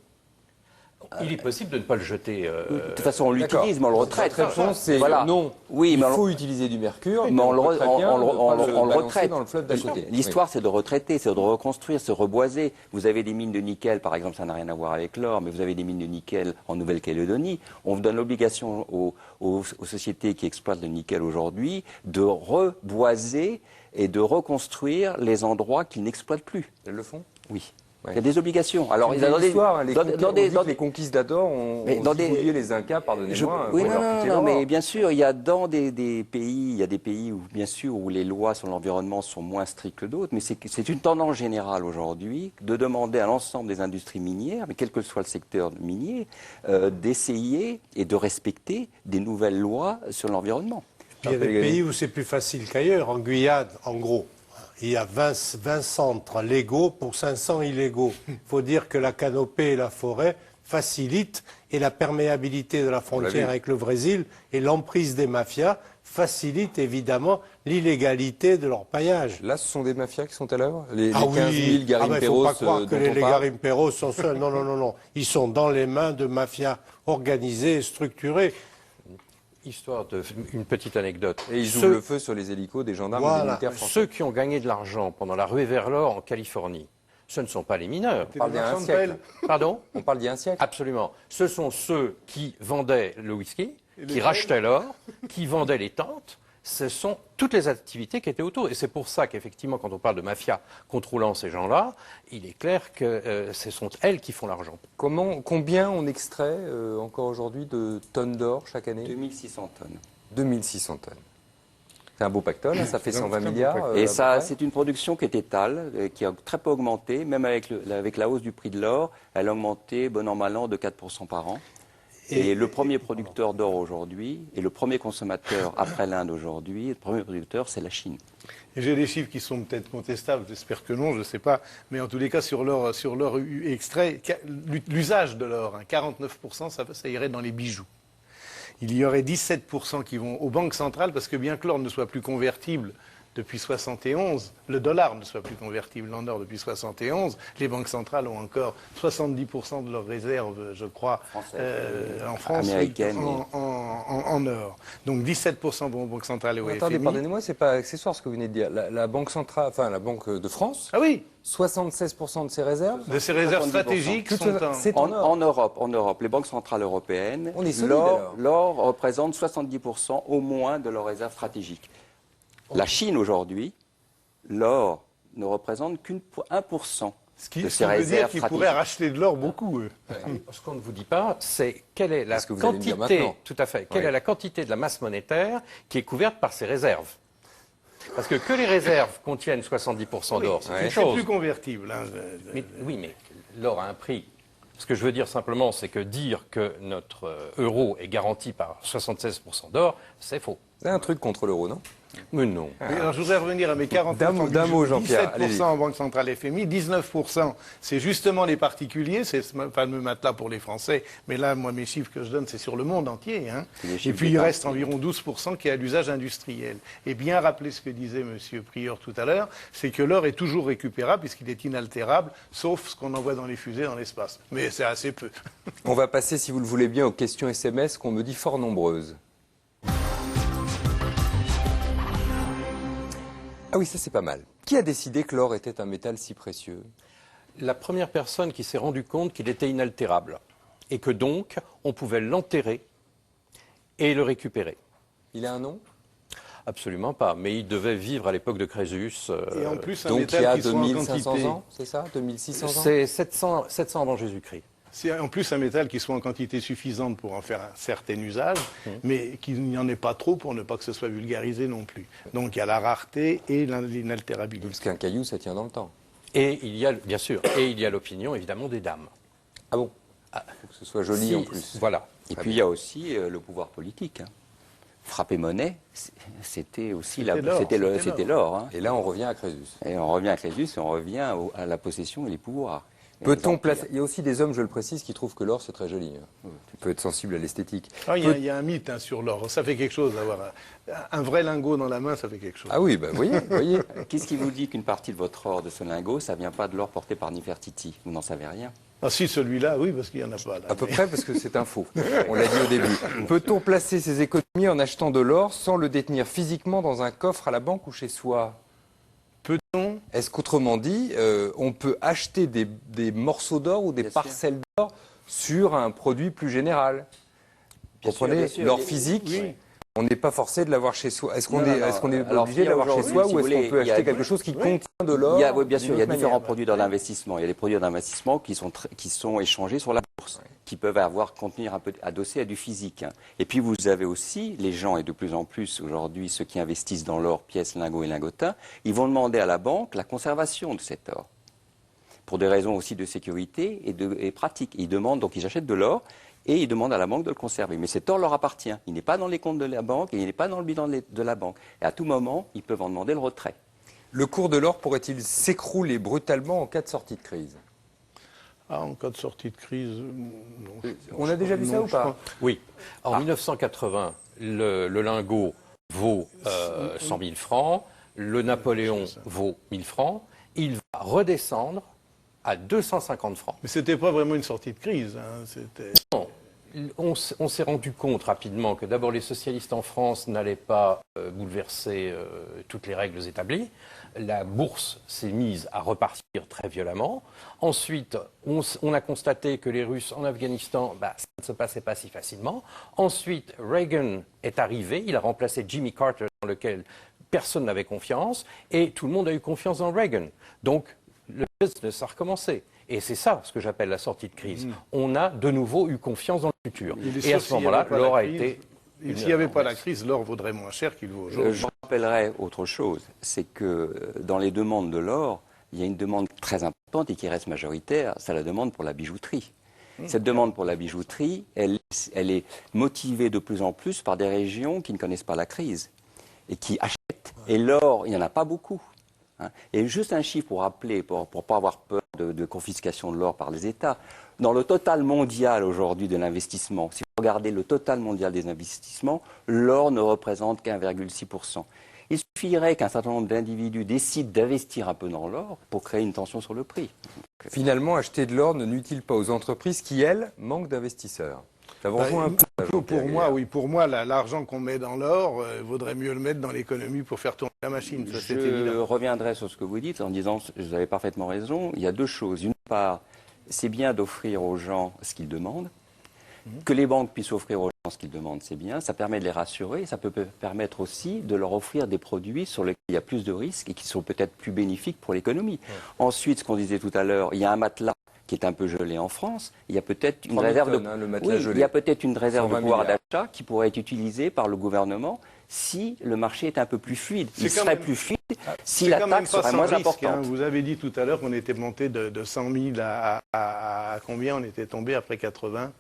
Il est possible de ne pas le jeter. De toute façon, on l'utilise, mais on le retraite. Votre réponse, c'est non. Oui, il faut utiliser du mercure, mais on le retraite dans le fleuve d'à côté. L'histoire, c'est de retraiter, c'est de reconstruire, se reboiser. Vous avez des mines de nickel, par exemple, ça n'a rien à voir avec l'or, mais vous avez des mines de nickel en Nouvelle-Calédonie. On vous donne l'obligation aux sociétés qui exploitent le nickel aujourd'hui de reboiser et de reconstruire les endroits qu'ils n'exploitent plus. Elles le font? Oui. Il y a des obligations. Alors, les conquistadors ont oublié les Incas, pardonnez-moi. Oui, non, mais bien sûr, il y a dans des pays, il y a des pays où, bien sûr, où les lois sur l'environnement sont moins strictes que d'autres, mais c'est une tendance générale aujourd'hui de demander à l'ensemble des industries minières, mais quel que soit le secteur minier, d'essayer et de respecter des nouvelles lois sur l'environnement. Il y a des pays où c'est plus facile qu'ailleurs. En Guyane, en gros, il y a 20 centres légaux pour 500 illégaux. Il faut dire que la canopée et la forêt facilitent, et la perméabilité de la frontière avec le Brésil et l'emprise des mafias facilitent évidemment l'illégalité de leur paillage. Là, ce sont des mafias qui sont à l'œuvre? Les 15 000 il garimperos ne faut pas croire que les garimperos sont seuls. Non, non, non, non. Ils sont dans les mains de mafias organisées et structurées. Histoire une petite anecdote. Et ils ouvrent le feu sur les hélicos des gendarmes et des militaires français. Ceux qui ont gagné de l'argent pendant la ruée vers l'or en Californie, ce ne sont pas les mineurs. On parle d'il y a un siècle. Pardon? On parle d'il y a un siècle. Absolument. Ce sont ceux qui vendaient le whisky, qui rachetaient l'or, qui vendaient les tentes. Ce sont toutes les activités qui étaient autour. Et c'est pour ça qu'effectivement, quand on parle de mafia contrôlant ces gens-là, il est clair que ce sont elles qui font l'argent. Combien on extrait encore aujourd'hui de tonnes d'or chaque année? 2600 tonnes. 2600 tonnes. C'est un beau pactole, ça fait 120 milliards. Et ça, c'est une production qui est étale, qui a très peu augmenté, même avec la hausse du prix de l'or, elle a augmenté, bon an, mal an, de 4% par an. Et le premier producteur d'or aujourd'hui, et le premier consommateur après l'Inde aujourd'hui, le premier producteur, c'est la Chine. J'ai des chiffres qui sont peut-être contestables, j'espère que non, je ne sais pas. Mais en tous les cas, sur l'or extrait, l'usage de l'or, 49%, ça irait dans les bijoux. Il y aurait 17% qui vont aux banques centrales, parce que bien que l'or ne soit plus convertible depuis 71, le dollar ne soit plus convertible en or depuis 71, les banques centrales ont encore 70% de leurs réserves, je crois, en France, en or. Donc 17% vont aux banques centrales et au FMI. Attendez, pardonnez-moi, c'est pas accessoire ce que vous venez de dire. La Banque centrale, enfin la Banque de France, 76% de ses réserves, stratégiques sont en Europe. En Europe, les banques centrales européennes, l'or représente 70% au moins de leurs réserves stratégiques. La Chine aujourd'hui, l'or ne représente qu'un 1% de ses réserves veut dire qu'ils pourraient racheter de l'or beaucoup, eux. Ce qu'on ne vous dit pas, c'est quelle est la quantité, tout à fait, quelle est la quantité de la masse monétaire qui est couverte par ces réserves. Parce que les réserves contiennent 70% d'or, c'est une chose. C'est plus convertible. Oui, mais l'or a un prix. Ce que je veux dire simplement, c'est que dire que notre euro est garanti par 76% d'or, c'est faux. Vous avez un truc contre l'euro, non? Mais non. Alors, je voudrais revenir à mes 40%. D'un mot, Jean-Pierre. 17% en Banque Centrale FMI, 19%, c'est justement les particuliers, c'est ce fameux matelas pour les Français. Mais là, moi, mes chiffres que je donne, c'est sur le monde entier. Hein. Et puis, il reste environ 12% qui est à l'usage industriel. Et bien rappeler ce que disait M. Prieur tout à l'heure, c'est que l'or est toujours récupérable puisqu'il est inaltérable, sauf ce qu'on envoie dans les fusées dans l'espace. Mais c'est assez peu. On va passer, si vous le voulez bien, aux questions SMS qu'on me dit fort nombreuses. Ah oui, ça c'est pas mal. Qui a décidé que l'or était un métal si précieux? La première personne qui s'est rendu compte qu'il était inaltérable et que donc on pouvait l'enterrer et le récupérer. Il a un nom? Absolument pas, mais il devait vivre à l'époque de Crésus. Et en plus, un donc métal il y a qui soit en 2500 quantité. ans, c'est ça? 2600 ans? C'est 700 avant Jésus-Christ. C'est en plus un métal qui soit en quantité suffisante pour en faire un certain usage, mais qu'il n'y en ait pas trop pour ne pas que ce soit vulgarisé non plus. Donc il y a la rareté et l'inaltérabilité. Parce qu'un caillou, ça tient dans le temps. Et il y a, bien sûr, et il y a l'opinion évidemment des dames. Ah bon? Il faut que ce soit joli en plus. Voilà. Et puis il y a aussi le pouvoir politique. Hein. Frapper monnaie, c'était aussi c'était l'or. Hein. Et là, on revient à Crésus. Et on revient à Crésus et on revient à la possession et les pouvoirs. Peut-on placer... Il y a aussi des hommes, je le précise, qui trouvent que l'or, c'est très joli. Tu peux être sensible à l'esthétique. Ah, il y a un mythe sur l'or. Ça fait quelque chose d'avoir un vrai lingot dans la main, ça fait quelque chose. Ah oui, bah, voyez. Qu'est-ce qui vous dit qu'une partie de votre or, de ce lingot, ça ne vient pas de l'or porté par Nefertiti? Vous n'en savez rien. Ah si, celui-là, oui, parce qu'il n'y en a pas là. À peu près, parce que c'est un faux. On l'a dit au début. Peut-on placer ses économies en achetant de l'or sans le détenir physiquement dans un coffre à la banque ou chez soi? Peut-on? Est-ce qu'autrement dit, on peut acheter des morceaux d'or ou des parcelles d'or sur un produit plus général? Vous comprenez? L'or physique, on n'est pas forcé de l'avoir chez soi. Est-ce qu'on est obligé de l'avoir chez soi ou est-ce qu'on peut acheter quelque chose qui contient de l'or? Oui, bien sûr, il y a différents produits d'investissement. Il y a des produits d'investissement qui sont échangés sur la bourse, qui peuvent contenir un peu adossé à du physique. Et puis vous avez aussi les gens, et de plus en plus aujourd'hui, ceux qui investissent dans l'or, pièces, lingots et lingotins, ils vont demander à la banque la conservation de cet or. Pour des raisons aussi de sécurité et pratiques. Ils demandent, donc ils achètent de l'or, et ils demandent à la banque de le conserver. Mais cet or leur appartient. Il n'est pas dans les comptes de la banque et il n'est pas dans le bilan de la banque. Et à tout moment, ils peuvent en demander le retrait. Le cours de l'or pourrait-il s'écrouler brutalement en cas de sortie de crise? Ah, en cas de sortie de crise, non. On a déjà vu ça ou pas? Oui. En 1980, le lingot vaut 100 000 francs, le Napoléon vaut 1000 francs, il va redescendre à 250 francs. Mais ce n'était pas vraiment une sortie de crise. Hein. Non. On s'est rendu compte rapidement que d'abord les socialistes en France n'allaient pas bouleverser toutes les règles établies. La bourse s'est mise à repartir très violemment. Ensuite, on a constaté que les Russes en Afghanistan, ça ne se passait pas si facilement. Ensuite, Reagan est arrivé, il a remplacé Jimmy Carter dans lequel personne n'avait confiance et tout le monde a eu confiance dans Reagan. Donc, le business a recommencé. Et c'est ça ce que j'appelle la sortie de crise. On a de nouveau eu confiance dans le futur. Et à ce moment-là, l'or a été... S'il n'y avait pas la crise, l'or vaudrait moins cher qu'il vaut aujourd'hui. Je rappellerai autre chose, c'est que dans les demandes de l'or, il y a une demande très importante et qui reste majoritaire, c'est la demande pour la bijouterie. Cette demande pour la bijouterie, elle est motivée de plus en plus par des régions qui ne connaissent pas la crise et qui achètent. Et l'or, il n'y en a pas beaucoup. Et juste un chiffre pour rappeler, pour ne pas avoir peur de confiscation de l'or par les États. Dans le total mondial aujourd'hui de l'investissement, si vous regardez le total mondial des investissements, l'or ne représente qu'1,6%. Il suffirait qu'un certain nombre d'individus décident d'investir un peu dans l'or pour créer une tension sur le prix. Finalement, acheter de l'or ne nuit-il pas aux entreprises qui, elles, manquent d'investisseurs? Pour moi, l'argent qu'on met dans l'or, vaudrait mieux le mettre dans l'économie pour faire tourner la machine. Ça, je reviendrai sur ce que vous dites en disant, vous avez parfaitement raison, il y a deux choses. D'une part, c'est bien d'offrir aux gens ce qu'ils demandent. Que les banques puissent offrir aux gens ce qu'ils demandent, c'est bien. Ça permet de les rassurer. Et ça peut permettre aussi de leur offrir des produits sur lesquels il y a plus de risques et qui sont peut-être plus bénéfiques pour l'économie. Ensuite, ce qu'on disait tout à l'heure, il y a un matelas qui est un peu gelé en France, il y a peut-être une réserve il y a peut-être une réserve de pouvoir d'achat qui pourrait être utilisée par le gouvernement si le marché est un peu plus fluide. Il serait plus fluide si la taxe serait moins importante. Vous avez dit tout à l'heure qu'on était monté de 100 000 à combien on était tombé après 80?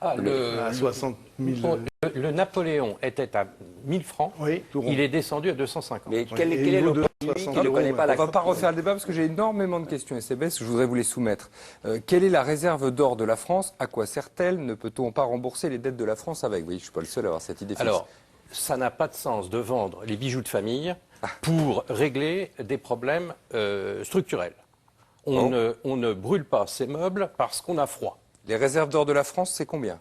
à 60 000. Le Napoléon était à 1000 francs, il est descendu à 250. Mais quel est le produit qui ne connaît pas la... On ne va pas refaire le débat parce que j'ai énormément de questions SBS, je voudrais vous les soumettre. Quelle est la réserve d'or de la France? À quoi sert-elle? Ne peut-on pas rembourser les dettes de la France avec? Oui, je ne suis pas le seul à avoir cette idée fixe. Alors, ça n'a pas de sens de vendre les bijoux de famille pour régler des problèmes structurels. On ne brûle pas ces meubles parce qu'on a froid. Les réserves d'or de la France, c'est combien?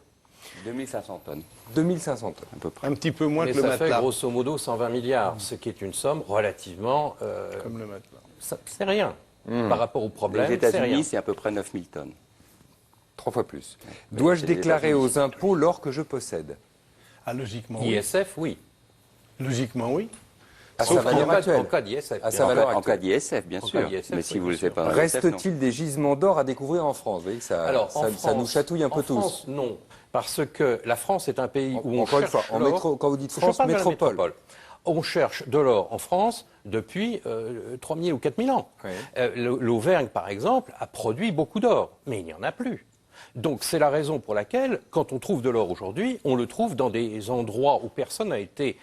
2500 tonnes. 2500 tonnes, à peu près. Un petit peu moins mais que le matelas. Ça fait grosso modo 120 milliards, ce qui est une somme relativement... comme le matelas. C'est rien par rapport au problème. Les États-Unis, c'est à peu près 9000 tonnes. 3 fois plus. Dois-je déclarer aux impôts l'or que je possède? Ah, logiquement, ISF, oui. Logiquement, oui. À sa valeur actuelle. En cas d'ISF. En cas d'ISF, bien sûr. Mais si vous ne le faites pas... Reste-t-il des gisements d'or à découvrir en France? Vous voyez, ça nous chatouille un peu tous. En France, non. Parce que la France est un pays où on encore cherche une fois, quand vous dites France, métropole. On cherche de l'or en France depuis 3000 ou 4000 ans. Oui. L'Auvergne, par exemple, a produit beaucoup d'or, mais il n'y en a plus. Donc c'est la raison pour laquelle, quand on trouve de l'or aujourd'hui, on le trouve dans des endroits où personne n'a été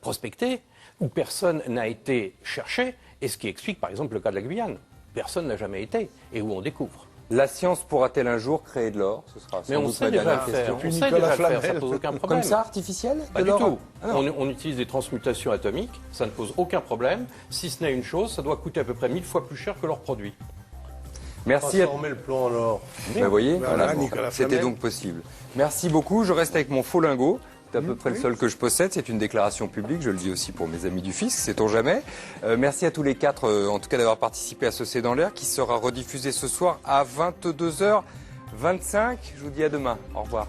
prospecté, où personne n'a été cherché, et ce qui explique par exemple le cas de la Guyane. Personne n'a jamais été, et où on découvre. La science pourra-t-elle un jour créer de l'or? Ce sera mais on sait déjà le faire, on sait déjà le faire, ça ne pose aucun problème. Comme ça, artificiel? Pas du tout. On utilise des transmutations atomiques, ça ne pose aucun problème. Si ce n'est une chose, ça doit coûter à peu près 1000 fois plus cher que l'or produit. Merci. Transformer le plomb en or. Vous voyez, voilà, c'était donc possible. Merci beaucoup. Je reste avec mon faux lingot. C'est à peu près le seul que je possède. C'est une déclaration publique. Je le dis aussi pour mes amis du fisc, sait-on jamais. Merci à tous les quatre, en tout cas, d'avoir participé à ce C'est dans l'air, qui sera rediffusé ce soir à 22h25. Je vous dis à demain. Au revoir.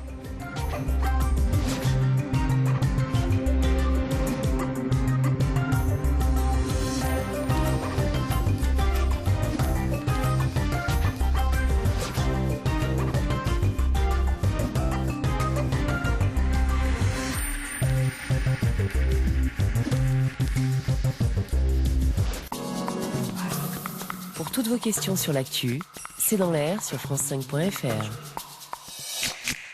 Pour toutes vos questions sur l'actu, c'est dans l'air sur France5.fr.